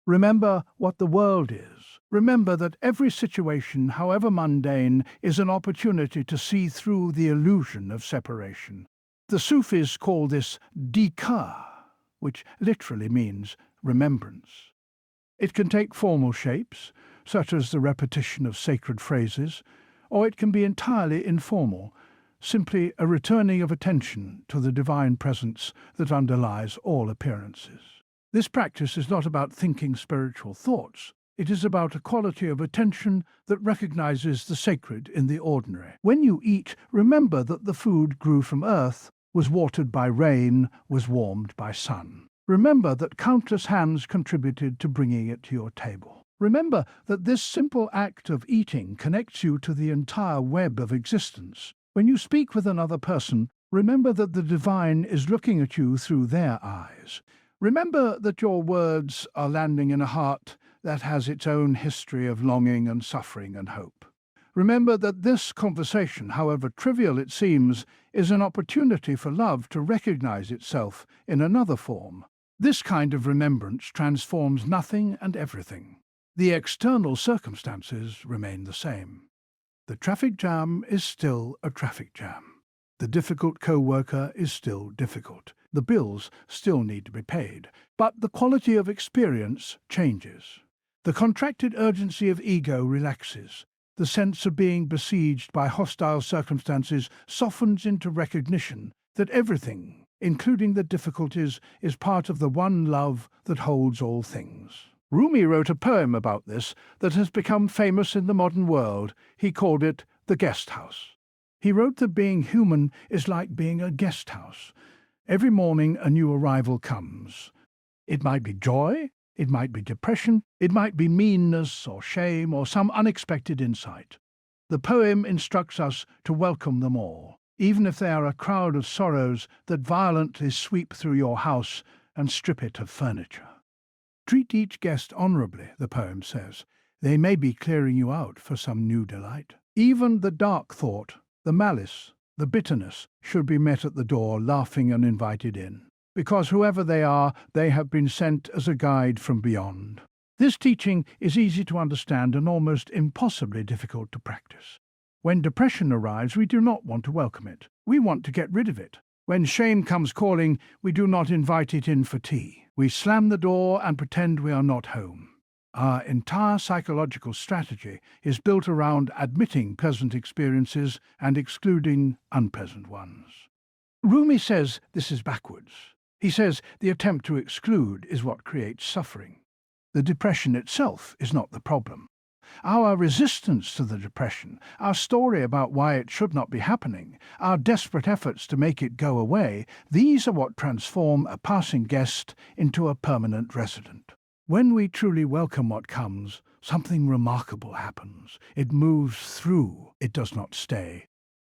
Remember what the world is. Remember that every situation, however mundane, is an opportunity to see through the illusion of separation. The Sufis call this dhikar, which literally means remembrance. It can take formal shapes, such as the repetition of sacred phrases, or it can be entirely informal, simply a returning of attention to the divine presence that underlies all appearances. This practice is not about thinking spiritual thoughts. It is about a quality of attention that recognizes the sacred in the ordinary. When you eat, remember that the food grew from earth, was watered by rain, was warmed by sun. Remember that countless hands contributed to bringing it to your table. Remember that this simple act of eating connects you to the entire web of existence. When you speak with another person, remember that the divine is looking at you through their eyes. Remember that your words are landing in a heart that has its own history of longing and suffering and hope. Remember that this conversation, however trivial it seems, is an opportunity for love to recognize itself in another form. This kind of remembrance transforms nothing and everything. The external circumstances remain the same. The traffic jam is still a traffic jam. The difficult co-worker is still difficult. The bills still need to be paid. But the quality of experience changes. The contracted urgency of ego relaxes. The sense of being besieged by hostile circumstances softens into recognition that everything, including the difficulties, is part of the one love that holds all things. Rumi wrote a poem about this that has become famous in the modern world. He called it The Guest House. He wrote that being human is like being a guest house. Every morning a new arrival comes. It might be joy, it might be depression, it might be meanness or shame or some unexpected insight. The poem instructs us to welcome them all, even if they are a crowd of sorrows that violently sweep through your house and strip it of furniture. Treat each guest honorably, the poem says. They may be clearing you out for some new delight. Even the dark thought, the malice, the bitterness should be met at the door, laughing and invited in. because whoever they are, they have been sent as a guide from beyond. This teaching is easy to understand and almost impossibly difficult to practice. When depression arrives, we do not want to welcome it. We want to get rid of it. When shame comes calling, we do not invite it in for tea. We slam the door and pretend we are not home. Our entire psychological strategy is built around admitting pleasant experiences and excluding unpleasant ones. Rumi says this is backwards. He says the attempt to exclude is what creates suffering. The depression itself is not the problem. Our resistance to the depression, our story about why it should not be happening, our desperate efforts to make it go away, these are what transform a passing guest into a permanent resident. When we truly welcome what comes, something remarkable happens. It moves through, it does not stay.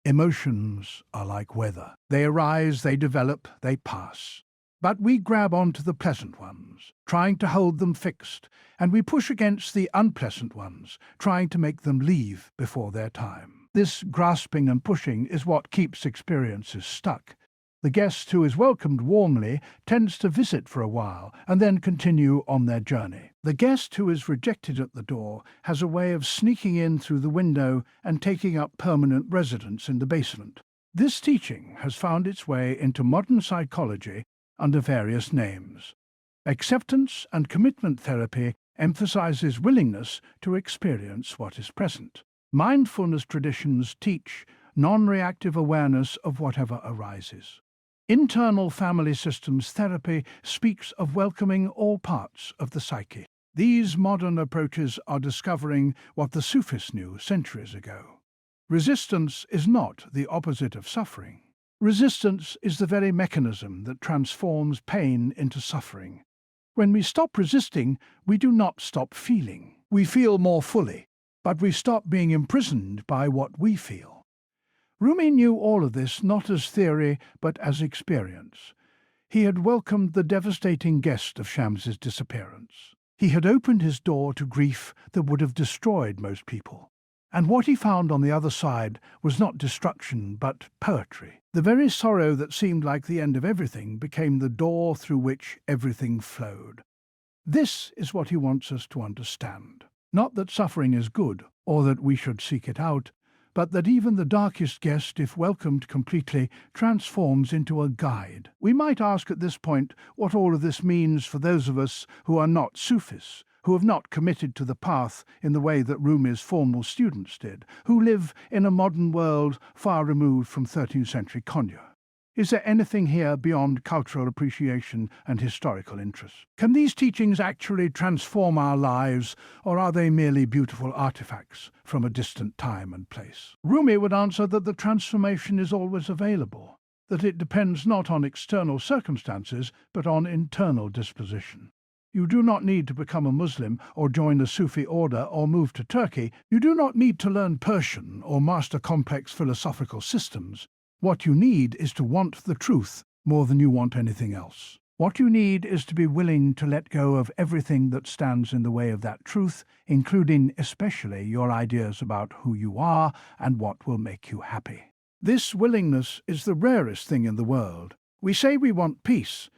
Emotions are like weather. They arise, they develop, they pass. But we grab onto the pleasant ones, trying to hold them fixed, and we push against the unpleasant ones, trying to make them leave before their time. This grasping and pushing is what keeps experiences stuck. The guest who is welcomed warmly tends to visit for a while and then continue on their journey. The guest who is rejected at the door has a way of sneaking in through the window and taking up permanent residence in the basement. This teaching has found its way into modern psychology under various names. Acceptance and commitment therapy emphasizes willingness to experience what is present. Mindfulness traditions teach non-reactive awareness of whatever arises. Internal family systems therapy speaks of welcoming all parts of the psyche. These modern approaches are discovering what the Sufis knew centuries ago. Resistance is not the opposite of suffering. Resistance is the very mechanism that transforms pain into suffering. When we stop resisting, we do not stop feeling. We feel more fully, but we stop being imprisoned by what we feel. Rumi knew all of this not as theory, but as experience. He had welcomed the devastating guest of Shams's disappearance. He had opened his door to grief that would have destroyed most people. And what he found on the other side was not destruction, but poetry. The very sorrow that seemed like the end of everything became the door through which everything flowed. This is what he wants us to understand. Not that suffering is good, or that we should seek it out, but that even the darkest guest, if welcomed completely, transforms into a guide. We might ask at this point what all of this means for those of us who are not Sufis, who have not committed to the path in the way that Rumi's formal students did, who live in a modern world far removed from 13th century Konya. Is there anything here beyond cultural appreciation and historical interest? Can these teachings actually transform our lives, or are they merely beautiful artifacts from a distant time and place? Rumi would answer that the transformation is always available, that it depends not on external circumstances, but on internal disposition. You do not need to become a Muslim or join a Sufi order or move to Turkey. You do not need to learn Persian or master complex philosophical systems. What you need is to want the truth more than you want anything else. What you need is to be willing to let go of everything that stands in the way of that truth, including especially your ideas about who you are and what will make you happy. This willingness is the rarest thing in the world. We say we want peace,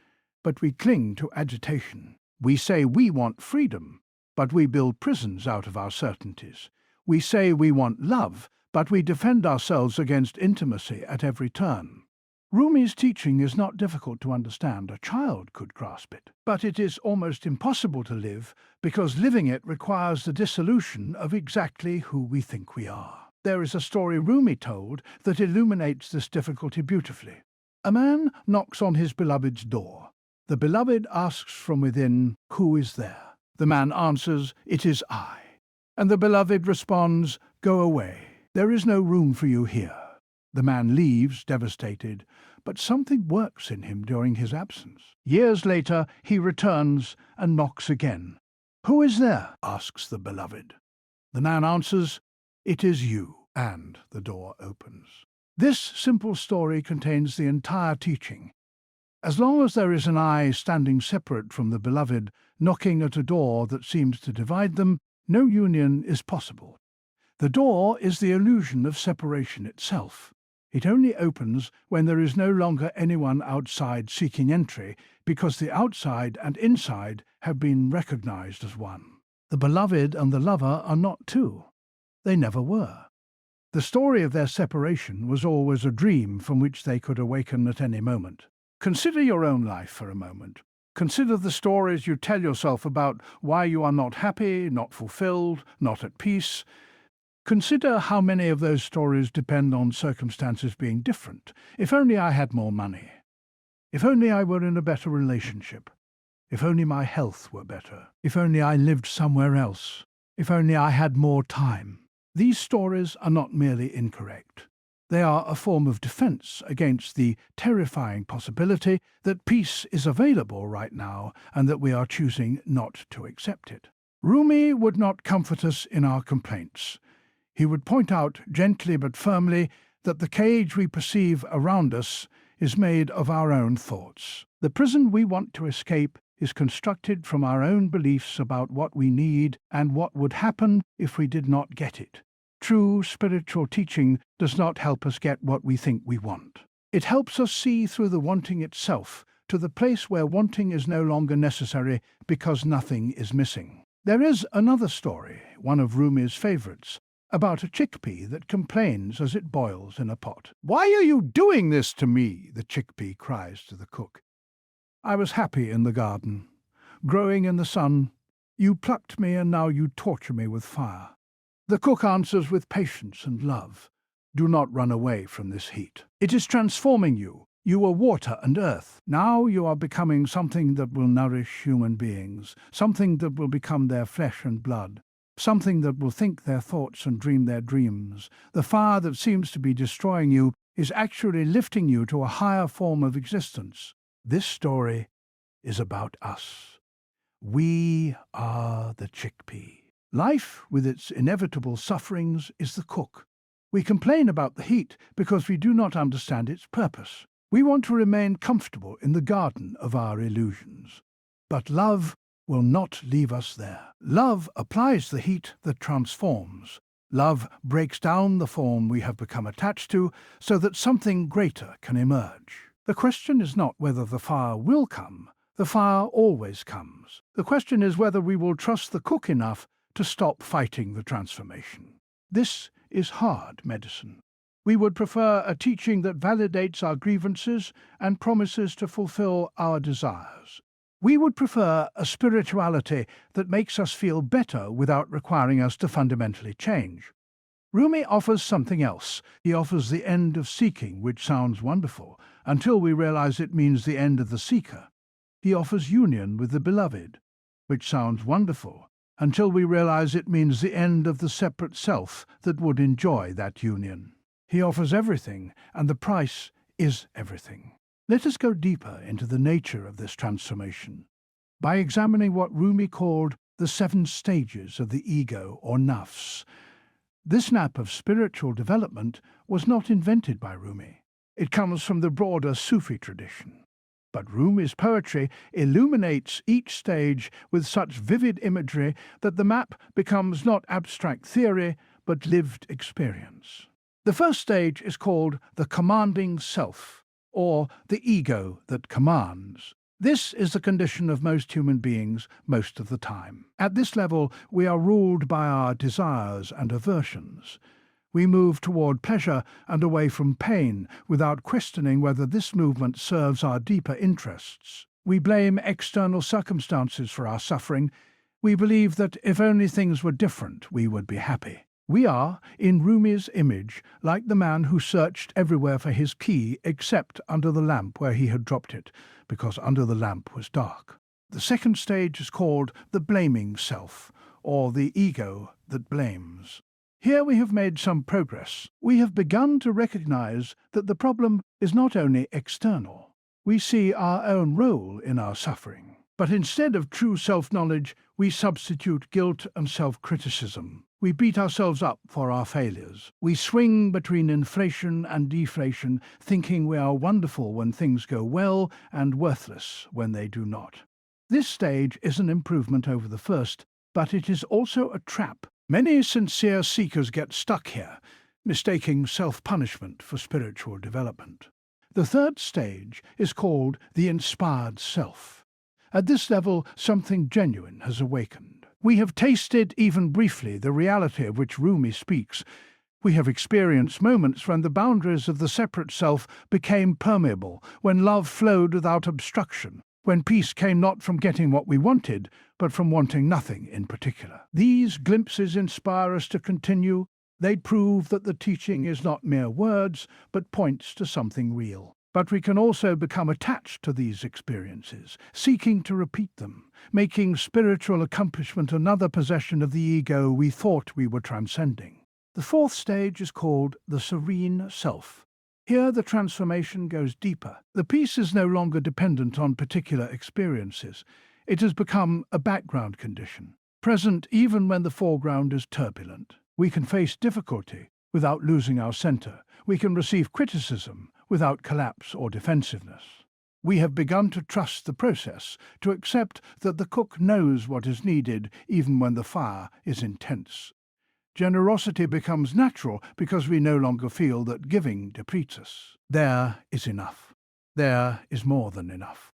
but we cling to agitation. We say we want freedom, but we build prisons out of our certainties. We say we want love, but we defend ourselves against intimacy at every turn. Rumi's teaching is not difficult to understand. A child could grasp it. But it is almost impossible to live, because living it requires the dissolution of exactly who we think we are. There is a story Rumi told that illuminates this difficulty beautifully. A man knocks on his beloved's door. The beloved asks from within, "Who is there?" The man answers, "It is I." And the beloved responds, "Go away. There is no room for you here." The man leaves, devastated, but something works in him during his absence. Years later, he returns and knocks again. "Who is there?" asks the beloved. The man answers, "It is you," and the door opens. This simple story contains the entire teaching. As long as there is an I standing separate from the beloved, knocking at a door that seems to divide them, no union is possible. The door is the illusion of separation itself. It only opens when there is no longer anyone outside seeking entry, because the outside and inside have been recognized as one. The beloved and the lover are not two. They never were. The story of their separation was always a dream from which they could awaken at any moment. Consider your own life for a moment. Consider the stories you tell yourself about why you are not happy, not fulfilled, not at peace. Consider how many of those stories depend on circumstances being different. If only I had more money. If only I were in a better relationship. If only my health were better. If only I lived somewhere else. If only I had more time. These stories are not merely incorrect. They are a form of defense against the terrifying possibility that peace is available right now and that we are choosing not to accept it. Rumi would not comfort us in our complaints. He would point out gently but firmly that the cage we perceive around us is made of our own thoughts. The prison we want to escape is constructed from our own beliefs about what we need and what would happen if we did not get it. True spiritual teaching does not help us get what we think we want. It helps us see through the wanting itself to the place where wanting is no longer necessary because nothing is missing. There is another story, one of Rumi's favorites, about a chickpea that complains as it boils in a pot. "Why are you doing this to me?" the chickpea cries to the cook. "I was happy in the garden, growing in the sun. You plucked me and now you torture me with fire." The cook answers with patience and love. "Do not run away from this heat. It is transforming you. You were water and earth. Now you are becoming something that will nourish human beings, something that will become their flesh and blood, something that will think their thoughts and dream their dreams. The fire that seems to be destroying you is actually lifting you to a higher form of existence." This story is about us. We are the chickpea. Life, with its inevitable sufferings, is the cook. We complain about the heat because we do not understand its purpose. We want to remain comfortable in the garden of our illusions. But love will not leave us there. Love applies the heat that transforms. Love breaks down the form we have become attached to so that something greater can emerge. The question is not whether the fire will come. The fire always comes. The question is whether we will trust the cook enough to stop fighting the transformation. This is hard medicine. We would prefer a teaching that validates our grievances and promises to fulfill our desires. We would prefer a spirituality that makes us feel better without requiring us to fundamentally change. Rumi offers something else. He offers the end of seeking, which sounds wonderful, until we realize it means the end of the seeker. He offers union with the beloved, which sounds wonderful, until we realize it means the end of the separate self that would enjoy that union. He offers everything, and the price is everything. Let us go deeper into the nature of this transformation by examining what Rumi called the 7 stages of the ego, or nafs. This map of spiritual development was not invented by Rumi. It comes from the broader Sufi tradition. But Rumi's poetry illuminates each stage with such vivid imagery that the map becomes not abstract theory, but lived experience. The first stage is called the commanding self, or the ego that commands. This is the condition of most human beings most of the time. At this level, we are ruled by our desires and aversions. We move toward pleasure and away from pain without questioning whether this movement serves our deeper interests. We blame external circumstances for our suffering. We believe that if only things were different, we would be happy. We are, in Rumi's image, like the man who searched everywhere for his key except under the lamp where he had dropped it, because under the lamp was dark. The second stage is called the blaming self, or the ego that blames. Here we have made some progress. We have begun to recognize that the problem is not only external. We see our own role in our suffering. But instead of true self-knowledge, we substitute guilt and self-criticism. We beat ourselves up for our failures. We swing between inflation and deflation, thinking we are wonderful when things go well and worthless when they do not. This stage is an improvement over the first, but it is also a trap. Many sincere seekers get stuck here. mistaking self-punishment for spiritual development. The third stage is called the inspired self. At this level, something genuine has awakened. We have tasted, even briefly, the reality of which Rumi speaks. We have experienced moments when the boundaries of the separate self became permeable, when love flowed without obstruction, when peace came not from getting what we wanted, but from wanting nothing in particular. These glimpses inspire us to continue. They prove that the teaching is not mere words, but points to something real. But we can also become attached to these experiences, seeking to repeat them, making spiritual accomplishment another possession of the ego we thought we were transcending. The fourth stage is called the serene self. Here the transformation goes deeper. The peace is no longer dependent on particular experiences. It has become a background condition, present even when the foreground is turbulent. We can face difficulty without losing our center. We can receive criticism without collapse or defensiveness. We have begun to trust the process, to accept that the cook knows what is needed even when the fire is intense. Generosity becomes natural because we no longer feel that giving depletes us. There is enough. There is more than enough.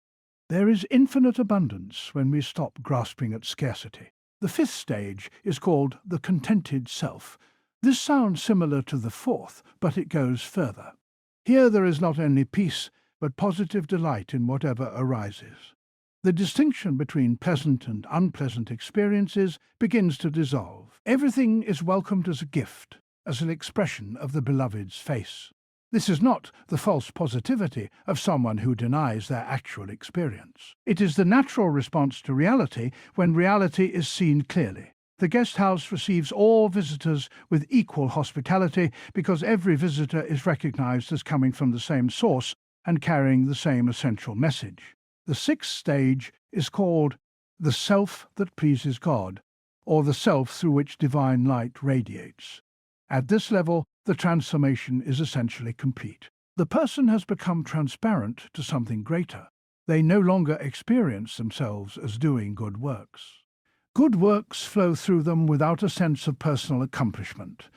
There is infinite abundance when we stop grasping at scarcity. The fifth stage is called the contented self. This sounds similar to the fourth, but it goes further. Here there is not only peace, but positive delight in whatever arises. The distinction between pleasant and unpleasant experiences begins to dissolve. Everything is welcomed as a gift, as an expression of the beloved's face. This is not the false positivity of someone who denies their actual experience. It is the natural response to reality when reality is seen clearly. The guest house receives all visitors with equal hospitality because every visitor is recognized as coming from the same source and carrying the same essential message. The sixth stage is called the self that pleases God, or the self through which divine light radiates. At this level, the transformation is essentially complete. The person has become transparent to something greater. They no longer experience themselves as doing good works. Good works flow through them without a sense of personal accomplishment.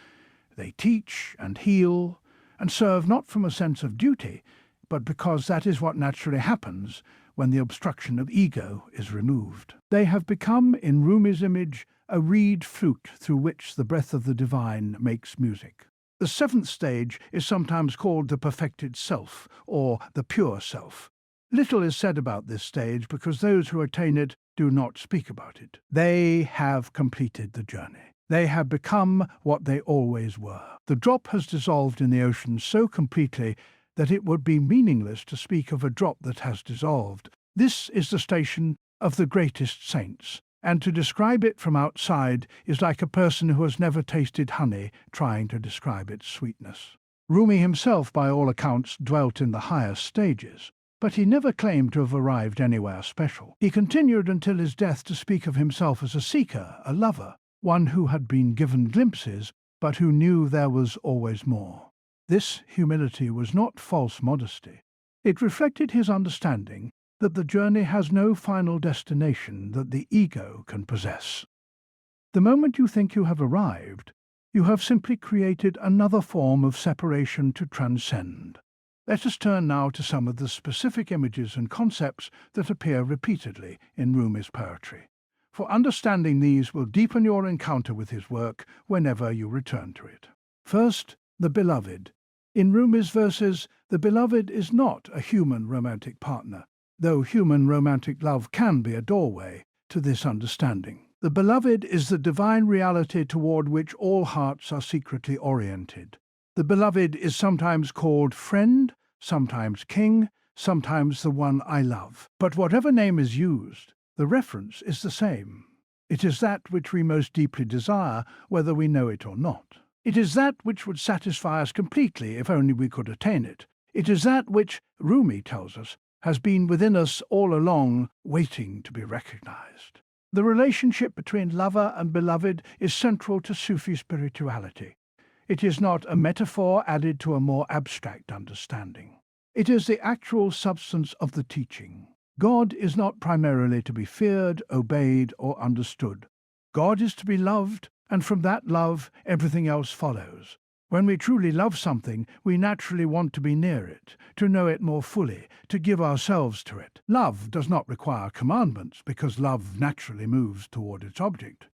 They teach and heal and serve not from a sense of duty, but because that is what naturally happens when the obstruction of ego is removed. They have become, in Rumi's image, a reed flute through which the breath of the divine makes music. The seventh stage is sometimes called the perfected self, or the pure self. Little is said about this stage because those who attain it do not speak about it. They have completed the journey. They have become what they always were. The drop has dissolved in the ocean so completely that it would be meaningless to speak of a drop that has dissolved. This is the station of the greatest saints, and to describe it from outside is like a person who has never tasted honey trying to describe its sweetness. Rumi himself, by all accounts, dwelt in the higher stages, but he never claimed to have arrived anywhere special. He continued until his death to speak of himself as a seeker, a lover, one who had been given glimpses, but who knew there was always more. This humility was not false modesty. It reflected his understanding that the journey has no final destination that the ego can possess. The moment you think you have arrived, you have simply created another form of separation to transcend. Let us turn now to some of the specific images and concepts that appear repeatedly in Rumi's poetry. For understanding these will deepen your encounter with his work whenever you return to it. First, the beloved. In Rumi's verses, the beloved is not a human romantic partner, though human romantic love can be a doorway to this understanding. The beloved is the divine reality toward which all hearts are secretly oriented. The beloved is sometimes called friend, sometimes king, sometimes the one I love. But whatever name is used, the reference is the same. It is that which we most deeply desire, whether we know it or not. It is that which would satisfy us completely if only we could attain it. It is that which, Rumi tells us, has been within us all along, waiting to be recognized. The relationship between lover and beloved is central to Sufi spirituality. It is not a metaphor added to a more abstract understanding. It is the actual substance of the teaching. God is not primarily to be feared, obeyed, or understood. God is to be loved, and from that love everything else follows. When we truly love something, we naturally want to be near it, to know it more fully, to give ourselves to it. Love does not require commandments, because love naturally moves toward its object.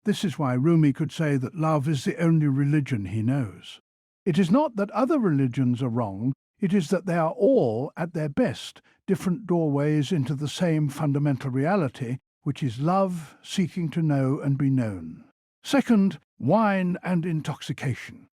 This is why Rumi could say that love is the only religion he knows. It is not that other religions are wrong, it is that they are all, at their best, different doorways into the same fundamental reality, which is love seeking to know and be known. Second, wine and intoxication.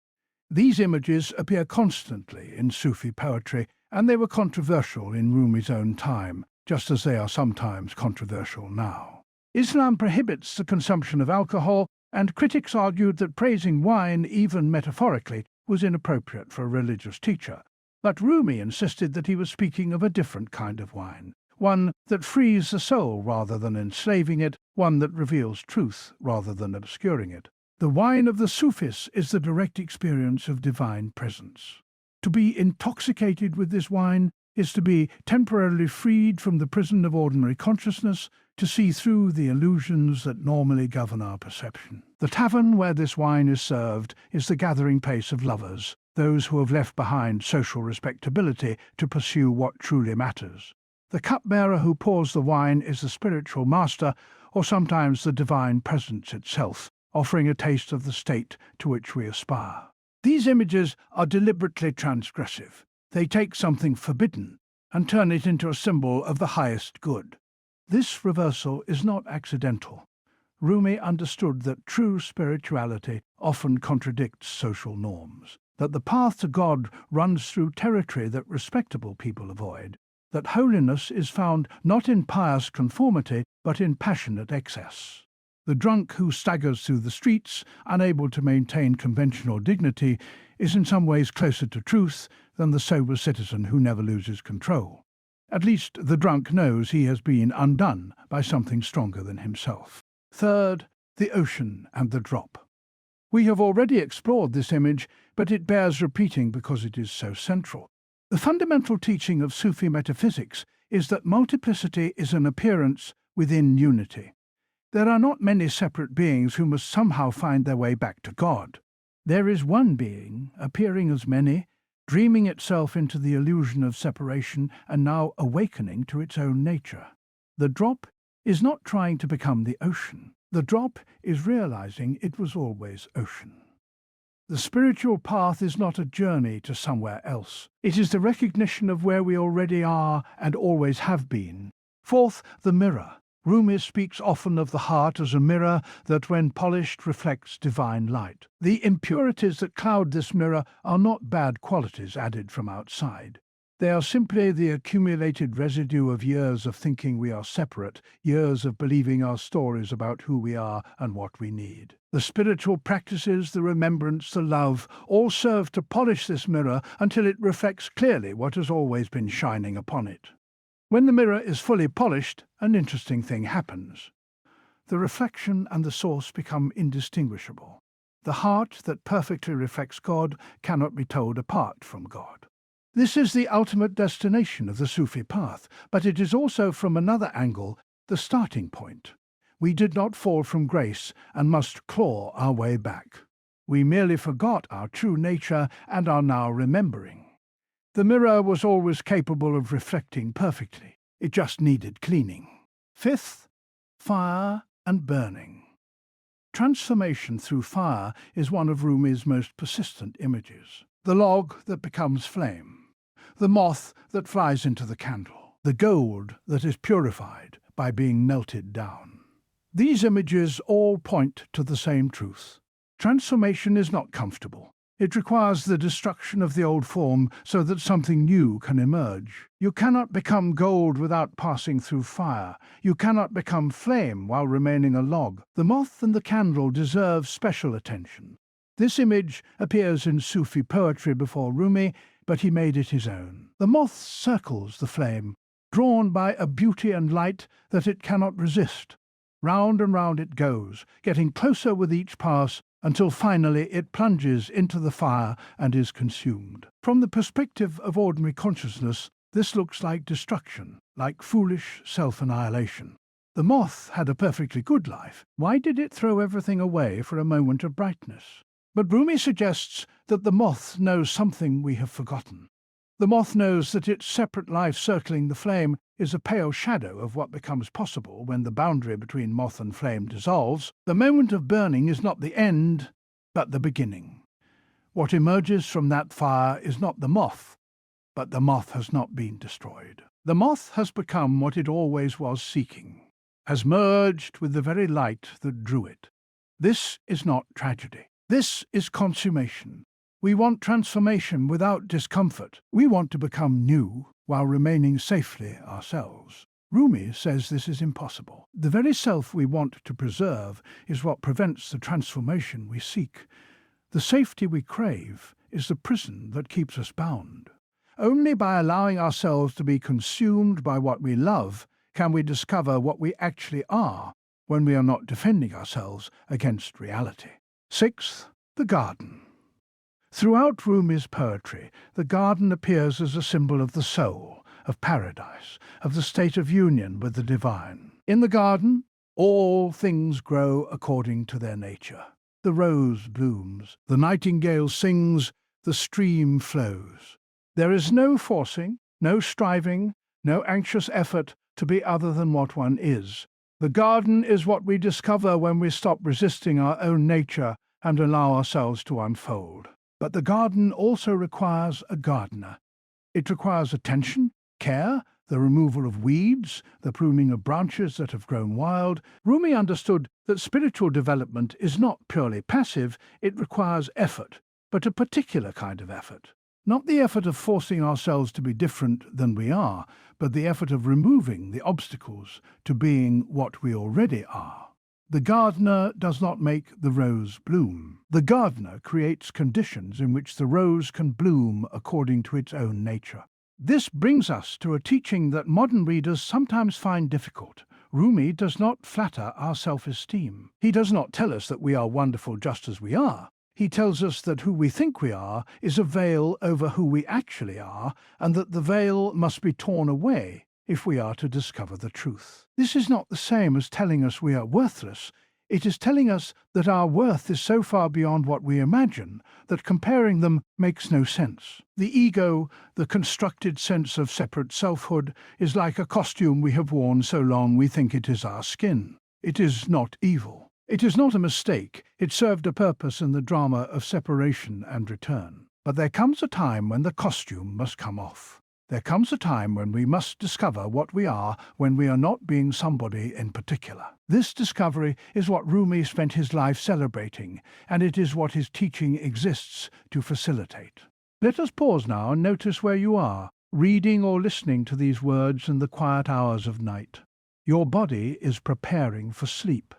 These images appear constantly in Sufi poetry, and they were controversial in Rumi's own time, just as they are sometimes controversial now. Islam prohibits the consumption of alcohol, and critics argued that praising wine, even metaphorically, was inappropriate for a religious teacher. But Rumi insisted that he was speaking of a different kind of wine, one that frees the soul rather than enslaving it, one that reveals truth rather than obscuring it. The wine of the Sufis is the direct experience of divine presence. To be intoxicated with this wine is to be temporarily freed from the prison of ordinary consciousness, to see through the illusions that normally govern our perception. The tavern where this wine is served is the gathering place of lovers, those who have left behind social respectability to pursue what truly matters. The cupbearer who pours the wine is the spiritual master, or sometimes the divine presence itself, offering a taste of the state to which we aspire. These images are deliberately transgressive. They take something forbidden and turn it into a symbol of the highest good. This reversal is not accidental. Rumi understood that true spirituality often contradicts social norms, that the path to God runs through territory that respectable people avoid, that holiness is found not in pious conformity but in passionate excess. The drunk who staggers through the streets, unable to maintain conventional dignity, is in some ways closer to truth than the sober citizen who never loses control. At least the drunk knows he has been undone by something stronger than himself. Third, the ocean and the drop. We have already explored this image, but it bears repeating because it is so central. The fundamental teaching of Sufi metaphysics is that multiplicity is an appearance within unity. There are not many separate beings who must somehow find their way back to God. There is one being, appearing as many, dreaming itself into the illusion of separation and now awakening to its own nature. The drop is not trying to become the ocean. The drop is realizing it was always ocean. The spiritual path is not a journey to somewhere else. It is the recognition of where we already are and always have been. Fourth, the mirror. Rumi speaks often of the heart as a mirror that, when polished, reflects divine light. The impurities that cloud this mirror are not bad qualities added from outside. They are simply the accumulated residue of years of thinking we are separate, years of believing our stories about who we are and what we need. The spiritual practices, the remembrance, the love, all serve to polish this mirror until it reflects clearly what has always been shining upon it. When the mirror is fully polished, an interesting thing happens. The reflection and the source become indistinguishable. The heart that perfectly reflects God cannot be told apart from God. This is the ultimate destination of the Sufi path, but it is also, from another angle, the starting point. We did not fall from grace and must claw our way back. We merely forgot our true nature and are now remembering. The mirror was always capable of reflecting perfectly. It just needed cleaning. Fifth, fire and burning. Transformation through fire is one of Rumi's most persistent images. The log that becomes flame, the moth that flies into the candle, the gold that is purified by being melted down. These images all point to the same truth. Transformation is not comfortable. It requires the destruction of the old form so that something new can emerge. You cannot become gold without passing through fire. You cannot become flame while remaining a log. The moth and the candle deserve special attention. This image appears in Sufi poetry before Rumi, but he made it his own. The moth circles the flame, drawn by a beauty and light that it cannot resist. Round and round it goes, getting closer with each pass, until finally it plunges into the fire and is consumed. From the perspective of ordinary consciousness, this looks like destruction, like foolish self-annihilation. The moth had a perfectly good life. Why did it throw everything away for a moment of brightness? But Rumi suggests that the moth knows something we have forgotten. The moth knows that its separate life circling the flame is a pale shadow of what becomes possible when the boundary between moth and flame dissolves. The moment of burning is not the end, but the beginning. What emerges from that fire is not the moth, but the moth has not been destroyed. The moth has become what it always was seeking, has merged with the very light that drew it. This is not tragedy. This is consummation. We want transformation without discomfort. We want to become new while remaining safely ourselves. Rumi says this is impossible. The very self we want to preserve is what prevents the transformation we seek. The safety we crave is the prison that keeps us bound. Only by allowing ourselves to be consumed by what we love can we discover what we actually are when we are not defending ourselves against reality. Sixth, the garden. Throughout Rumi's poetry, the garden appears as a symbol of the soul, of paradise, of the state of union with the divine. In the garden, all things grow according to their nature. The rose blooms, the nightingale sings, the stream flows. There is no forcing, no striving, no anxious effort to be other than what one is. The garden is what we discover when we stop resisting our own nature and allow ourselves to unfold. But the garden also requires a gardener. It requires attention, care, the removal of weeds, the pruning of branches that have grown wild. Rumi understood that spiritual development is not purely passive, it requires effort, but a particular kind of effort. Not the effort of forcing ourselves to be different than we are, but the effort of removing the obstacles to being what we already are. The gardener does not make the rose bloom. The gardener creates conditions in which the rose can bloom according to its own nature. This brings us to a teaching that modern readers sometimes find difficult. Rumi does not flatter our self-esteem. He does not tell us that we are wonderful just as we are. He tells us that who we think we are is a veil over who we actually are, and that the veil must be torn away if we are to discover the truth. This is not the same as telling us we are worthless. It is telling us that our worth is so far beyond what we imagine that comparing them makes no sense. The ego, the constructed sense of separate selfhood, is like a costume we have worn so long we think it is our skin. It is not evil. It is not a mistake. It served a purpose in the drama of separation and return. But there comes a time when the costume must come off. There comes a time when we must discover what we are when we are not being somebody in particular. This discovery is what Rumi spent his life celebrating, and it is what his teaching exists to facilitate. Let us pause now and notice where you are, reading or listening to these words in the quiet hours of night. Your body is preparing for sleep.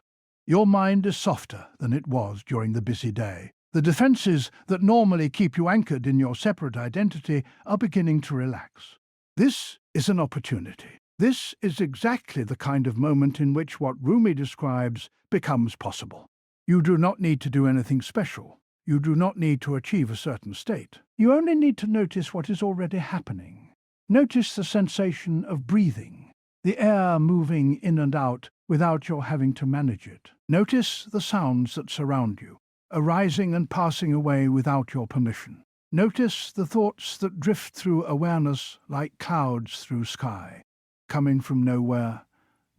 Your mind is softer than it was during the busy day. The defenses that normally keep you anchored in your separate identity are beginning to relax. This is an opportunity. This is exactly the kind of moment in which what Rumi describes becomes possible. You do not need to do anything special. You do not need to achieve a certain state. You only need to notice what is already happening. Notice the sensation of breathing, the air moving in and out without your having to manage it. Notice the sounds that surround you, arising and passing away without your permission. Notice the thoughts that drift through awareness like clouds through sky, coming from nowhere,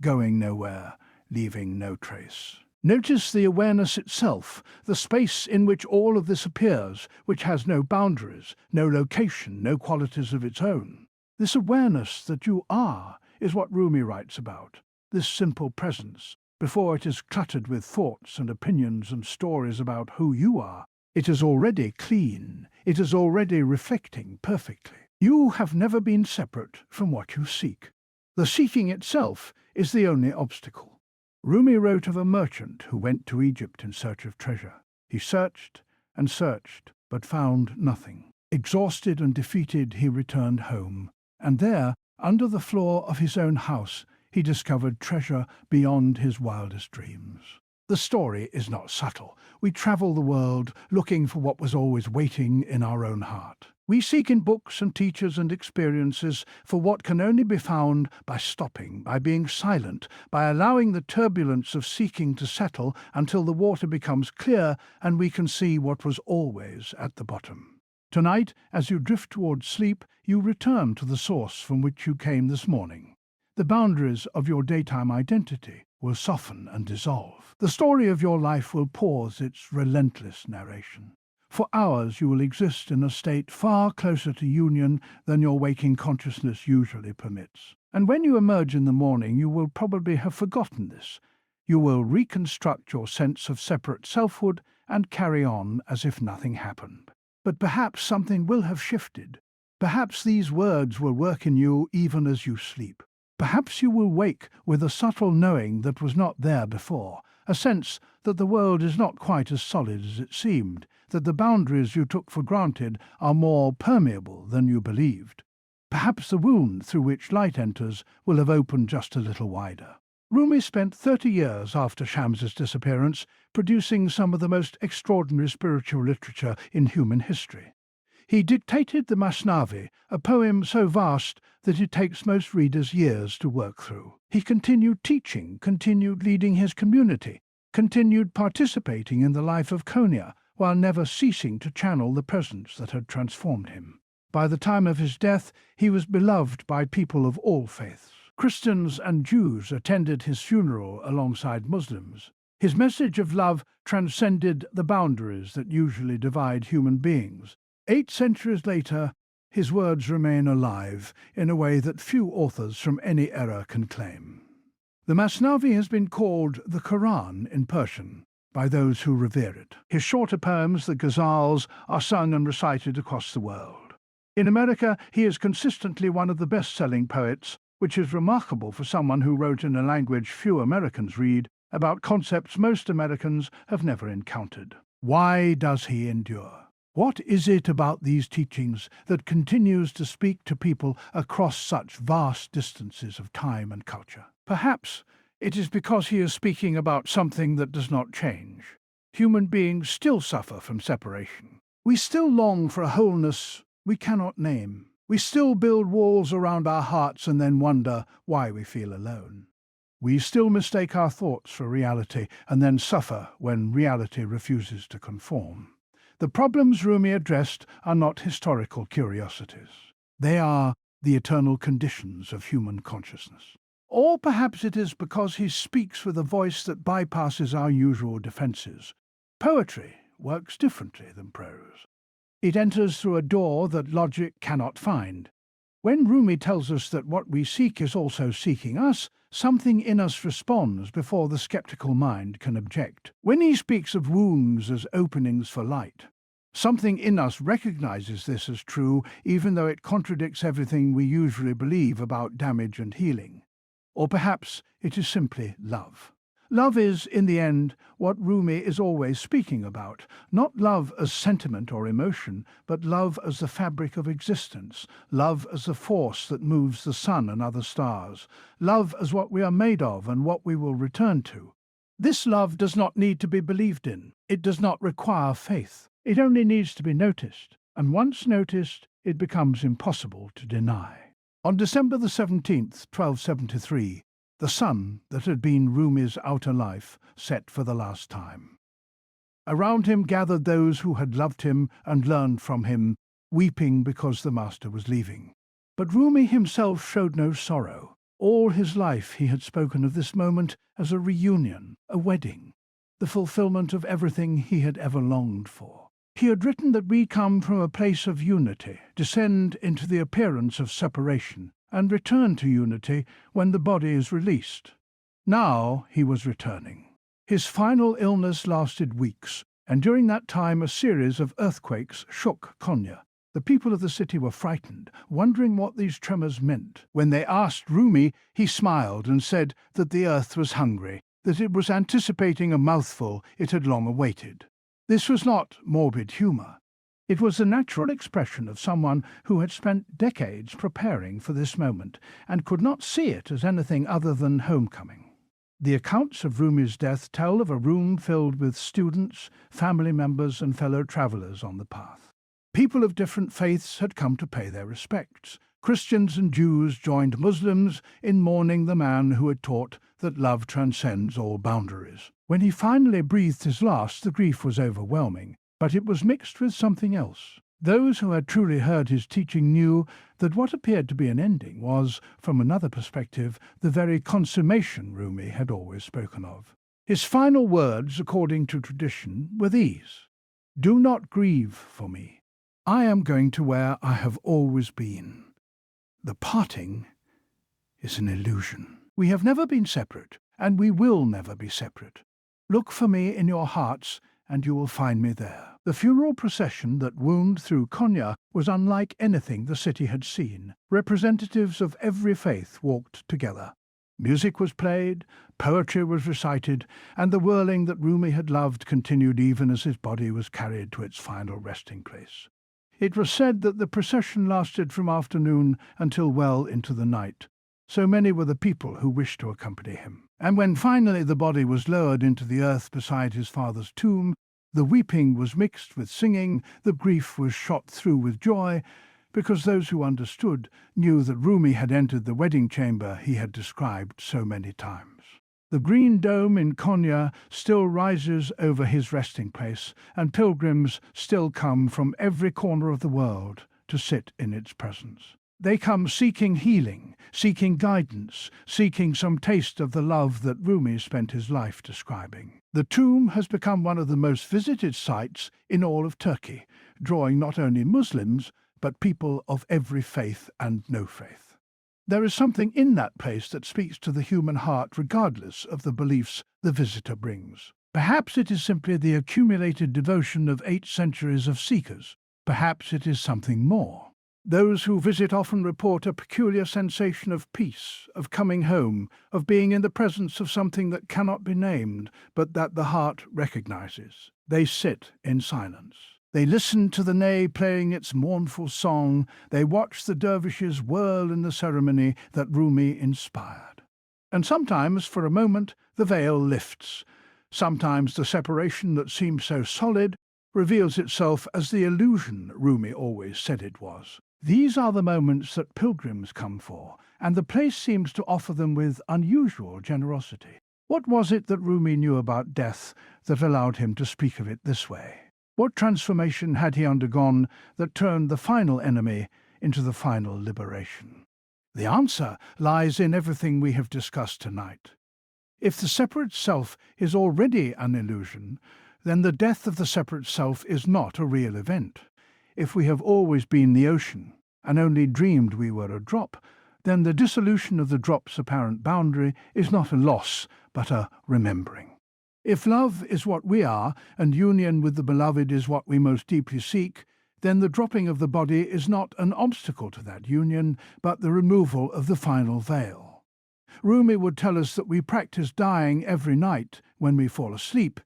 going nowhere, leaving no trace. Notice the awareness itself, the space in which all of this appears, which has no boundaries, no location, no qualities of its own. This awareness that you are is what Rumi writes about, this simple presence. Before it is cluttered with thoughts and opinions and stories about who you are, it is already clean, it is already reflecting perfectly. You have never been separate from what you seek. The seeking itself is the only obstacle. Rumi wrote of a merchant who went to Egypt in search of treasure. He searched and searched, but found nothing. Exhausted and defeated, he returned home, and there, under the floor of his own house, he discovered treasure beyond his wildest dreams. The story is not subtle. We travel the world looking for what was always waiting in our own heart. We seek in books and teachers and experiences for what can only be found by stopping, by being silent, by allowing the turbulence of seeking to settle until the water becomes clear and we can see what was always at the bottom. Tonight, as you drift towards sleep, you return to the source from which you came this morning. The boundaries of your daytime identity will soften and dissolve. The story of your life will pause its relentless narration. For hours you will exist in a state far closer to union than your waking consciousness usually permits. And when you emerge in the morning, you will probably have forgotten this. You will reconstruct your sense of separate selfhood and carry on as if nothing happened. But perhaps something will have shifted. Perhaps these words will work in you even as you sleep. Perhaps you will wake with a subtle knowing that was not there before, a sense that the world is not quite as solid as it seemed, that the boundaries you took for granted are more permeable than you believed. Perhaps the wound through which light enters will have opened just a little wider. Rumi spent 30 years after Shams's disappearance producing some of the most extraordinary spiritual literature in human history. He dictated the Masnavi, a poem so vast that it takes most readers years to work through. He continued teaching, continued leading his community, continued participating in the life of Konya, while never ceasing to channel the presence that had transformed him. By the time of his death, he was beloved by people of all faiths. Christians and Jews attended his funeral alongside Muslims. His message of love transcended the boundaries that usually divide human beings. 8 centuries later, his words remain alive in a way that few authors from any era can claim. The Masnavi has been called the Quran in Persian by those who revere it. His shorter poems, the ghazals, are sung and recited across the world. In America, he is consistently one of the best-selling poets, which is remarkable for someone who wrote in a language few Americans read, about concepts most Americans have never encountered. Why does he endure? What is it about these teachings that continues to speak to people across such vast distances of time and culture? Perhaps it is because he is speaking about something that does not change. Human beings still suffer from separation. We still long for a wholeness we cannot name. We still build walls around our hearts and then wonder why we feel alone. We still mistake our thoughts for reality and then suffer when reality refuses to conform. The problems Rumi addressed are not historical curiosities. They are the eternal conditions of human consciousness. Or perhaps it is because he speaks with a voice that bypasses our usual defenses. Poetry works differently than prose. It enters through a door that logic cannot find. When Rumi tells us that what we seek is also seeking us, something in us responds before the skeptical mind can object. When he speaks of wounds as openings for light, something in us recognizes this as true, even though it contradicts everything we usually believe about damage and healing. Or perhaps it is simply love. Love is, in the end, what Rumi is always speaking about, not love as sentiment or emotion, but love as the fabric of existence, love as the force that moves the sun and other stars, love as what we are made of and what we will return to. This love does not need to be believed in. It does not require faith. It only needs to be noticed, and once noticed, it becomes impossible to deny. On December the 17th, 1273, the sun that had been Rumi's outer life set for the last time. Around him gathered those who had loved him and learned from him, weeping because the master was leaving. But Rumi himself showed no sorrow. All his life he had spoken of this moment as a reunion, a wedding, the fulfillment of everything he had ever longed for. He had written that we come from a place of unity, descend into the appearance of separation, and return to unity when the body is released. Now he was returning. His final illness lasted weeks, and during that time a series of earthquakes shook Konya. The people of the city were frightened, wondering what these tremors meant. When they asked Rumi, he smiled and said that the earth was hungry, that it was anticipating a mouthful it had long awaited. This was not morbid humor. It was the natural expression of someone who had spent decades preparing for this moment and could not see it as anything other than homecoming. The accounts of Rumi's death tell of a room filled with students, family members, and fellow travelers on the path. People of different faiths had come to pay their respects. Christians and Jews joined Muslims in mourning the man who had taught that love transcends all boundaries. When he finally breathed his last, the grief was overwhelming, but it was mixed with something else. Those who had truly heard his teaching knew that what appeared to be an ending was, from another perspective, the very consummation Rumi had always spoken of. His final words, according to tradition, were these: "Do not grieve for me. I am going to where I have always been. The parting is an illusion. We have never been separate, and we will never be separate. Look for me in your hearts, and you will find me there." The funeral procession that wound through Konya was unlike anything the city had seen. Representatives of every faith walked together. Music was played, poetry was recited, and the whirling that Rumi had loved continued even as his body was carried to its final resting place. It was said that the procession lasted from afternoon until well into the night. So many were the people who wished to accompany him. And when finally the body was lowered into the earth beside his father's tomb, the weeping was mixed with singing, the grief was shot through with joy, because those who understood knew that Rumi had entered the wedding chamber he had described so many times. The green dome in Konya still rises over his resting place, and pilgrims still come from every corner of the world to sit in its presence. They come seeking healing, seeking guidance, seeking some taste of the love that Rumi spent his life describing. The tomb has become one of the most visited sites in all of Turkey, drawing not only Muslims, but people of every faith and no faith. There is something in that place that speaks to the human heart regardless of the beliefs the visitor brings. Perhaps it is simply the accumulated devotion of 8 centuries of seekers. Perhaps it is something more. Those who visit often report a peculiar sensation of peace, of coming home, of being in the presence of something that cannot be named, but that the heart recognizes. They sit in silence. They listen to the ney playing its mournful song. They watch the dervishes whirl in the ceremony that Rumi inspired. And sometimes, for a moment, the veil lifts. Sometimes the separation that seemed so solid reveals itself as the illusion Rumi always said it was. These are the moments that pilgrims come for, and the place seems to offer them with unusual generosity. What was it that Rumi knew about death that allowed him to speak of it this way? What transformation had he undergone that turned the final enemy into the final liberation? The answer lies in everything we have discussed tonight. If the separate self is already an illusion, then the death of the separate self is not a real event. If we have always been the ocean, and only dreamed we were a drop, then the dissolution of the drop's apparent boundary is not a loss, but a remembering. If love is what we are, and union with the beloved is what we most deeply seek, then the dropping of the body is not an obstacle to that union, but the removal of the final veil. Rumi would tell us that we practice dying every night when we fall asleep.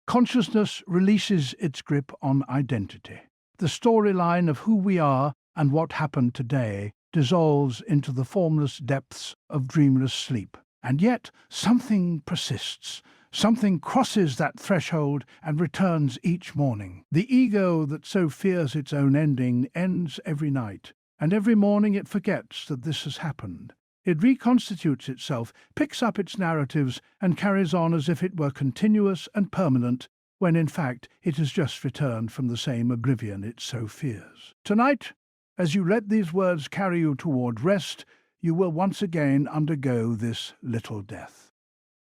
Consciousness releases its grip on identity. The storyline of who we are and what happened today dissolves into the formless depths of dreamless sleep. And yet something persists. Something crosses that threshold and returns each morning. The ego that so fears its own ending ends every night, and every morning it forgets that this has happened. It reconstitutes itself, picks up its narratives, and carries on as if it were continuous and permanent, when in fact it has just returned from the same oblivion it so fears. Tonight, as you let these words carry you toward rest, you will once again undergo this little death.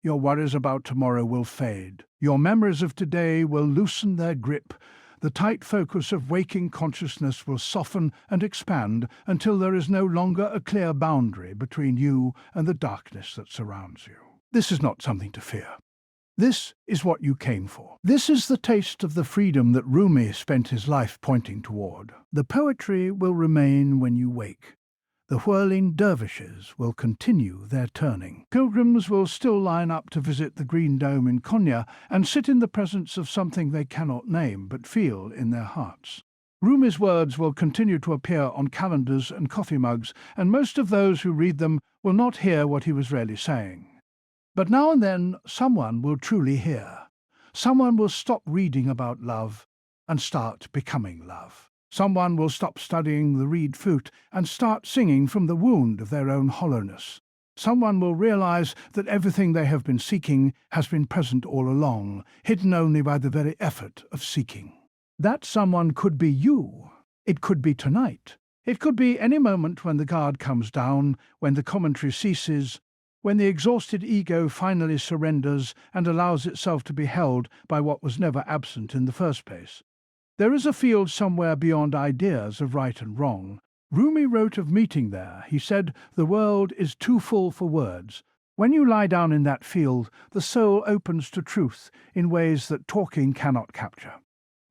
Your worries about tomorrow will fade. Your memories of today will loosen their grip. The tight focus of waking consciousness will soften and expand until there is no longer a clear boundary between you and the darkness that surrounds you. This is not something to fear. This is what you came for. This is the taste of the freedom that Rumi spent his life pointing toward. The poetry will remain when you wake. The whirling dervishes will continue their turning. Pilgrims will still line up to visit the Green Dome in Konya and sit in the presence of something they cannot name but feel in their hearts. Rumi's words will continue to appear on calendars and coffee mugs, and most of those who read them will not hear what he was really saying. But now and then someone will truly hear. Someone will stop reading about love and start becoming love. Someone will stop studying the reed flute and start singing from the wound of their own hollowness. Someone will realize that everything they have been seeking has been present all along, hidden only by the very effort of seeking. That someone could be you. It could be tonight. It could be any moment when the guard comes down, when the commentary ceases, when the exhausted ego finally surrenders and allows itself to be held by what was never absent in the first place. There is a field somewhere beyond ideas of right and wrong. Rumi wrote of meeting there. He said, "The world is too full for words." When you lie down in that field, the soul opens to truth in ways that talking cannot capture.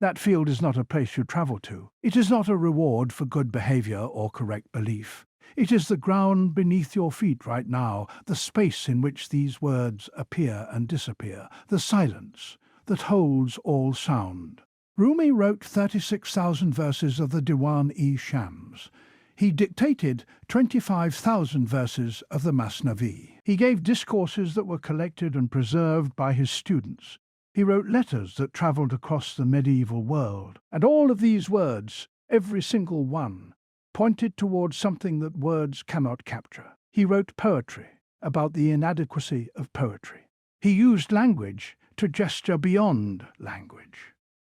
That field is not a place you travel to. It is not a reward for good behavior or correct belief. It is the ground beneath your feet right now, the space in which these words appear and disappear, the silence that holds all sound. Rumi wrote 36,000 verses of the Diwan-e-Shams. He dictated 25,000 verses of the Masnavi. He gave discourses that were collected and preserved by his students. He wrote letters that travelled across the medieval world. And all of these words, every single one, pointed towards something that words cannot capture. He wrote poetry about the inadequacy of poetry. He used language to gesture beyond language.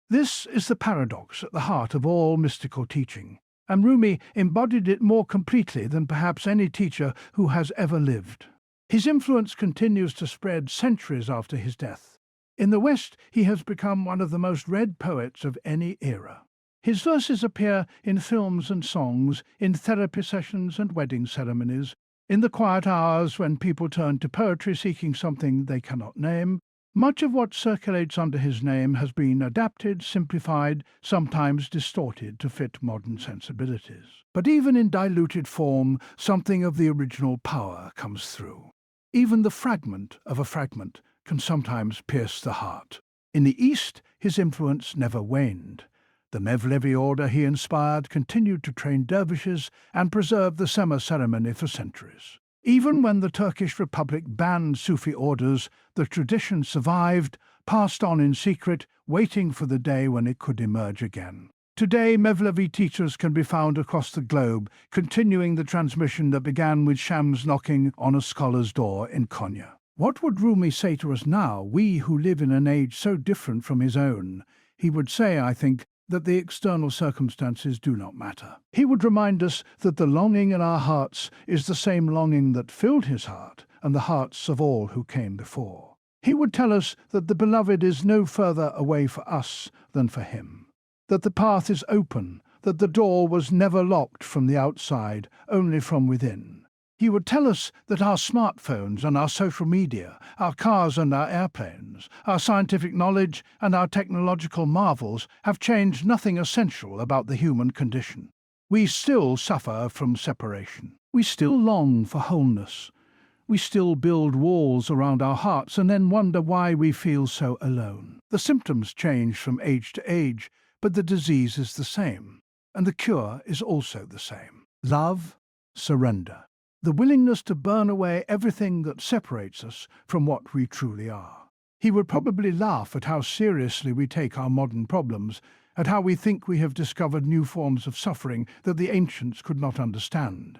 This is the paradox at the heart of all mystical teaching, and Rumi embodied it more completely than perhaps any teacher who has ever lived. His influence continues to spread centuries after his death. In the West, he has become one of the most read poets of any era. His verses appear in films and songs, in therapy sessions and wedding ceremonies, in the quiet hours when people turn to poetry seeking something they cannot name. Much of what circulates under his name has been adapted, simplified, sometimes distorted to fit modern sensibilities. But even in diluted form, something of the original power comes through. Even the fragment of a fragment can sometimes pierce the heart. In the East, his influence never waned. The Mevlevi order he inspired continued to train dervishes and preserve the Sema ceremony for centuries. Even when the Turkish Republic banned Sufi orders, the tradition survived, passed on in secret, waiting for the day when it could emerge again. Today, Mevlevi teachers can be found across the globe, continuing the transmission that began with Shams knocking on a scholar's door in Konya. What would Rumi say to us now, we who live in an age so different from his own? He would say, I think, that the external circumstances do not matter. He would remind us that the longing in our hearts is the same longing that filled his heart and the hearts of all who came before. He would tell us that the beloved is no further away for us than for him, that the path is open, that the door was never locked from the outside, only from within. He would tell us that our smartphones and our social media, our cars and our airplanes, our scientific knowledge and our technological marvels have changed nothing essential about the human condition. We still suffer from separation. We still long for wholeness. We still build walls around our hearts and then wonder why we feel so alone. The symptoms change from age to age, but the disease is the same, and the cure is also the same. Love, surrender. The willingness to burn away everything that separates us from what we truly are. He would probably laugh at how seriously we take our modern problems, at how we think we have discovered new forms of suffering that the ancients could not understand.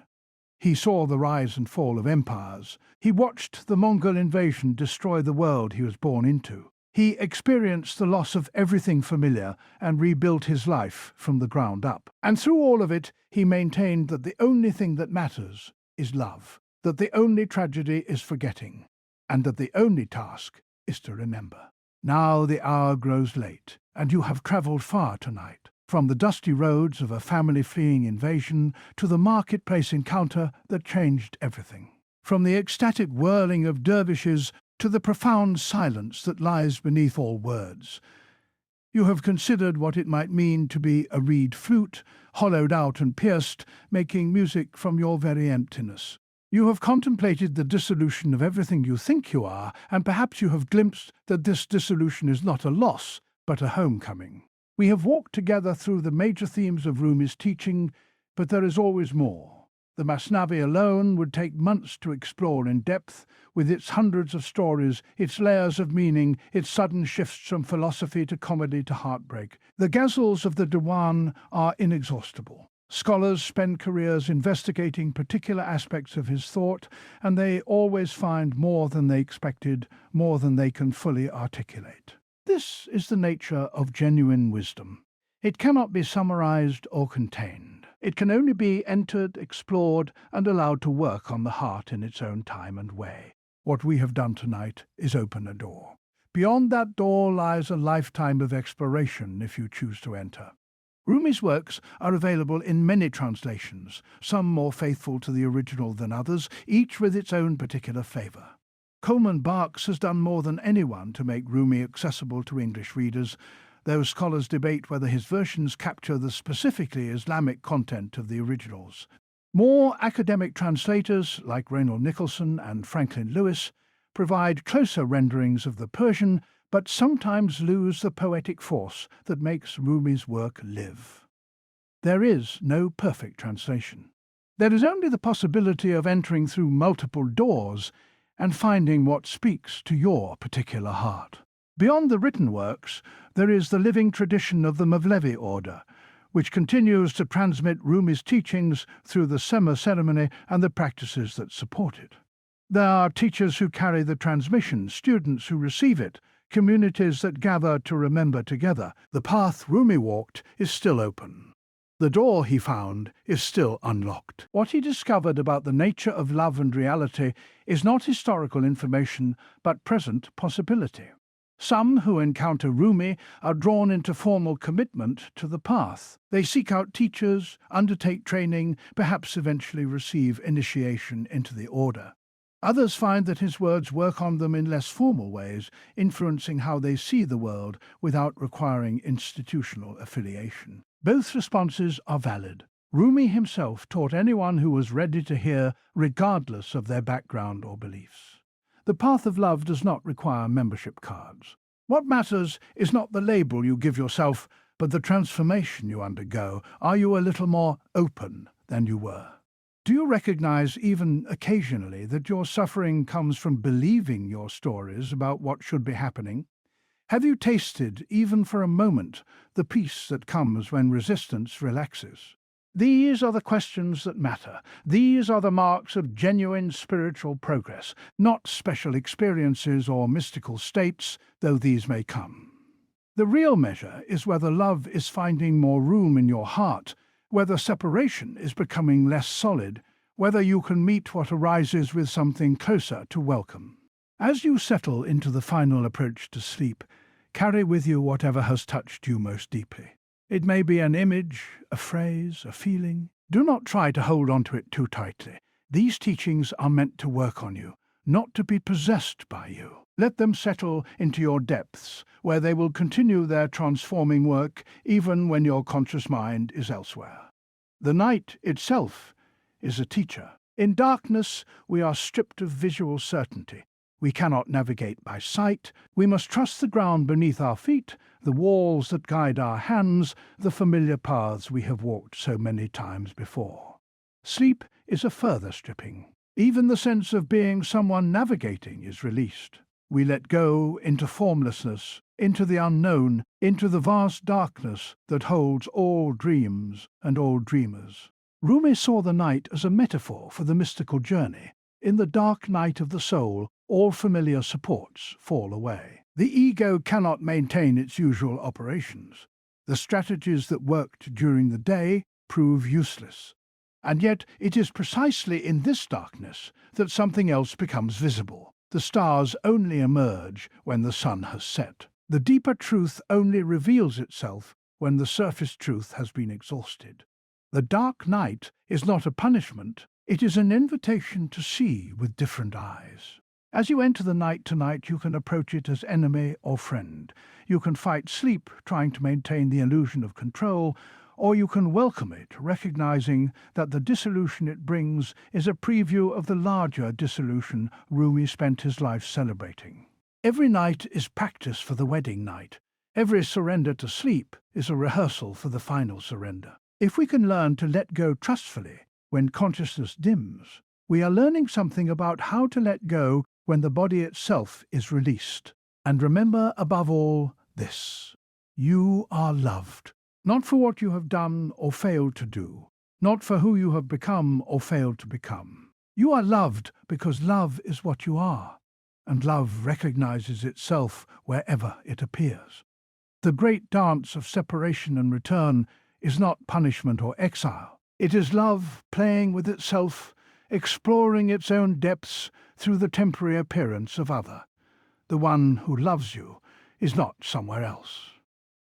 He saw the rise and fall of empires. He watched the Mongol invasion destroy the world he was born into. He experienced the loss of everything familiar and rebuilt his life from the ground up. And through all of it, he maintained that the only thing that matters is love, that the only tragedy is forgetting, and that the only task is to remember. Now the hour grows late, and you have travelled far tonight, from the dusty roads of a family fleeing invasion to the marketplace encounter that changed everything, from the ecstatic whirling of dervishes to the profound silence that lies beneath all words. You have considered what it might mean to be a reed flute, hollowed out and pierced, making music from your very emptiness. You have contemplated the dissolution of everything you think you are, and perhaps you have glimpsed that this dissolution is not a loss, but a homecoming. We have walked together through the major themes of Rumi's teaching, but there is always more. The Masnavi alone would take months to explore in depth, with its hundreds of stories, its layers of meaning, its sudden shifts from philosophy to comedy to heartbreak. The ghazals of the Diwan are inexhaustible. Scholars spend careers investigating particular aspects of his thought, and they always find more than they expected, more than they can fully articulate. This is the nature of genuine wisdom. It cannot be summarized or contained. It can only be entered, explored, and allowed to work on the heart in its own time and way. What we have done tonight is open a door. Beyond that door lies a lifetime of exploration if you choose to enter. Rumi's works are available in many translations, some more faithful to the original than others, each with its own particular flavour. Coleman Barks has done more than anyone to make Rumi accessible to English readers, though scholars debate whether his versions capture the specifically Islamic content of the originals. More academic translators, like Reynold Nicholson and Franklin Lewis, provide closer renderings of the Persian, but sometimes lose the poetic force that makes Rumi's work live. There is no perfect translation. There is only the possibility of entering through multiple doors and finding what speaks to your particular heart. Beyond the written works, there is the living tradition of the Mevlevi order, which continues to transmit Rumi's teachings through the Sema ceremony and the practices that support it. There are teachers who carry the transmission, students who receive it, communities that gather to remember together. The path Rumi walked is still open. The door he found is still unlocked. What he discovered about the nature of love and reality is not historical information, but present possibility. Some who encounter Rumi are drawn into formal commitment to the path. They seek out teachers, undertake training, perhaps eventually receive initiation into the order. Others find that his words work on them in less formal ways, influencing how they see the world without requiring institutional affiliation. Both responses are valid. Rumi himself taught anyone who was ready to hear, regardless of their background or beliefs. The path of love does not require membership cards. What matters is not the label you give yourself, but the transformation you undergo. Are you a little more open than you were? Do you recognize, even occasionally, that your suffering comes from believing your stories about what should be happening? Have you tasted, even for a moment, the peace that comes when resistance relaxes? These are the questions that matter. These are the marks of genuine spiritual progress, not special experiences or mystical states, though these may come. The real measure is whether love is finding more room in your heart, whether separation is becoming less solid, whether you can meet what arises with something closer to welcome. As you settle into the final approach to sleep, carry with you whatever has touched you most deeply. It may be an image, a phrase, a feeling. Do not try to hold onto it too tightly. These teachings are meant to work on you, not to be possessed by you. Let them settle into your depths, where they will continue their transforming work even when your conscious mind is elsewhere. The night itself is a teacher. In darkness, we are stripped of visual certainty. We cannot navigate by sight. We must trust the ground beneath our feet, the walls that guide our hands, the familiar paths we have walked so many times before. Sleep is a further stripping. Even the sense of being someone navigating is released. We let go into formlessness, into the unknown, into the vast darkness that holds all dreams and all dreamers. Rumi saw the night as a metaphor for the mystical journey. In the dark night of the soul, all familiar supports fall away. The ego cannot maintain its usual operations. The strategies that worked during the day prove useless. And yet it is precisely in this darkness that something else becomes visible. The stars only emerge when the sun has set. The deeper truth only reveals itself when the surface truth has been exhausted. The dark night is not a punishment. It is an invitation to see with different eyes. As you enter the night tonight, you can approach it as enemy or friend. You can fight sleep, trying to maintain the illusion of control, or you can welcome it, recognizing that the dissolution it brings is a preview of the larger dissolution Rumi spent his life celebrating. Every night is practice for the wedding night. Every surrender to sleep is a rehearsal for the final surrender. If we can learn to let go trustfully, when consciousness dims, we are learning something about how to let go when the body itself is released. And remember, above all, this: you are loved, not for what you have done or failed to do, not for who you have become or failed to become. You are loved because love is what you are, and love recognizes itself wherever it appears. The great dance of separation and return is not punishment or exile. It is love playing with itself, exploring its own depths through the temporary appearance of other. The one who loves you is not somewhere else.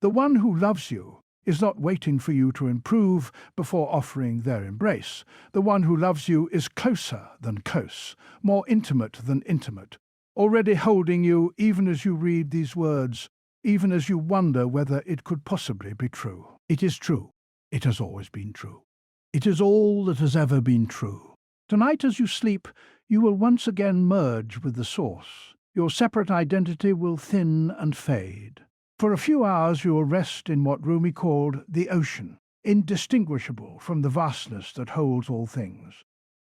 The one who loves you is not waiting for you to improve before offering their embrace. The one who loves you is closer than close, more intimate than intimate, already holding you even as you read these words, even as you wonder whether it could possibly be true. It is true. It has always been true. It is all that has ever been true. Tonight as you sleep, you will once again merge with the source. Your separate identity will thin and fade. For a few hours you will rest in what Rumi called the ocean, indistinguishable from the vastness that holds all things.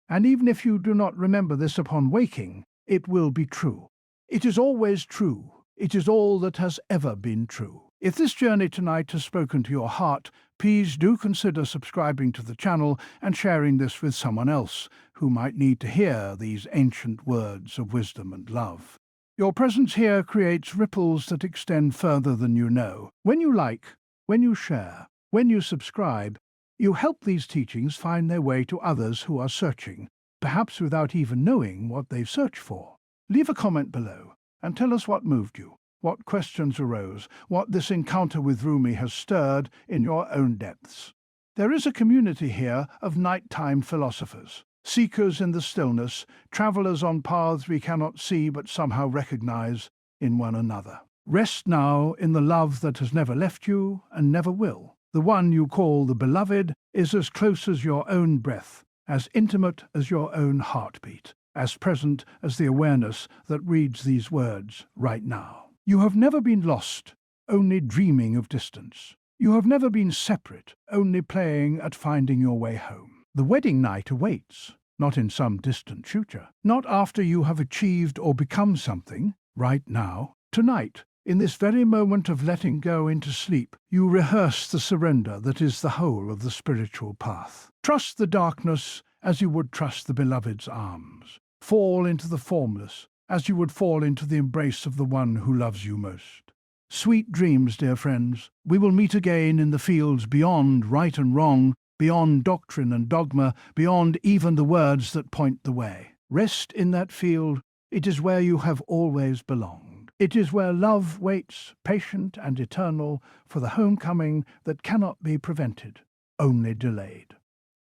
And even if you do not remember this upon waking, it will be true. It is always true. It is all that has ever been true. If this journey tonight has spoken to your heart, please do consider subscribing to the channel and sharing this with someone else who might need to hear these ancient words of wisdom and love. Your presence here creates ripples that extend further than you know. When you like, when you share, when you subscribe, you help these teachings find their way to others who are searching, perhaps without even knowing what they've searched for. Leave a comment below and tell us what moved you, what questions arose, what this encounter with Rumi has stirred in your own depths. There is a community here of nighttime philosophers, seekers in the stillness, travelers on paths we cannot see but somehow recognize in one another. Rest now in the love that has never left you and never will. The one you call the beloved is as close as your own breath, as intimate as your own heartbeat, as present as the awareness that reads these words right now. You have never been lost, only dreaming of distance. You have never been separate, only playing at finding your way home. The wedding night awaits, not in some distant future, not after you have achieved or become something, right now. Tonight, in this very moment of letting go into sleep, you rehearse the surrender that is the whole of the spiritual path. Trust the darkness as you would trust the beloved's arms. Fall into the formless as you would fall into the embrace of the one who loves you most. Sweet dreams, dear friends. We will meet again in the fields beyond right and wrong, beyond doctrine and dogma, beyond even the words that point the way. Rest in that field. It is where you have always belonged. It is where love waits, patient and eternal, for the homecoming that cannot be prevented, only delayed.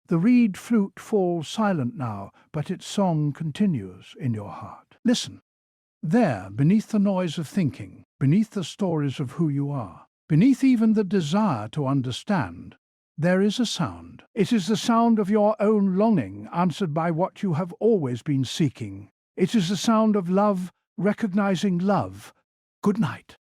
The reed flute falls silent now, but its song continues in your heart. Listen. There, beneath the noise of thinking, beneath the stories of who you are, beneath even the desire to understand, there is a sound. It is the sound of your own longing, answered by what you have always been seeking. It is the sound of love recognizing love. Good night.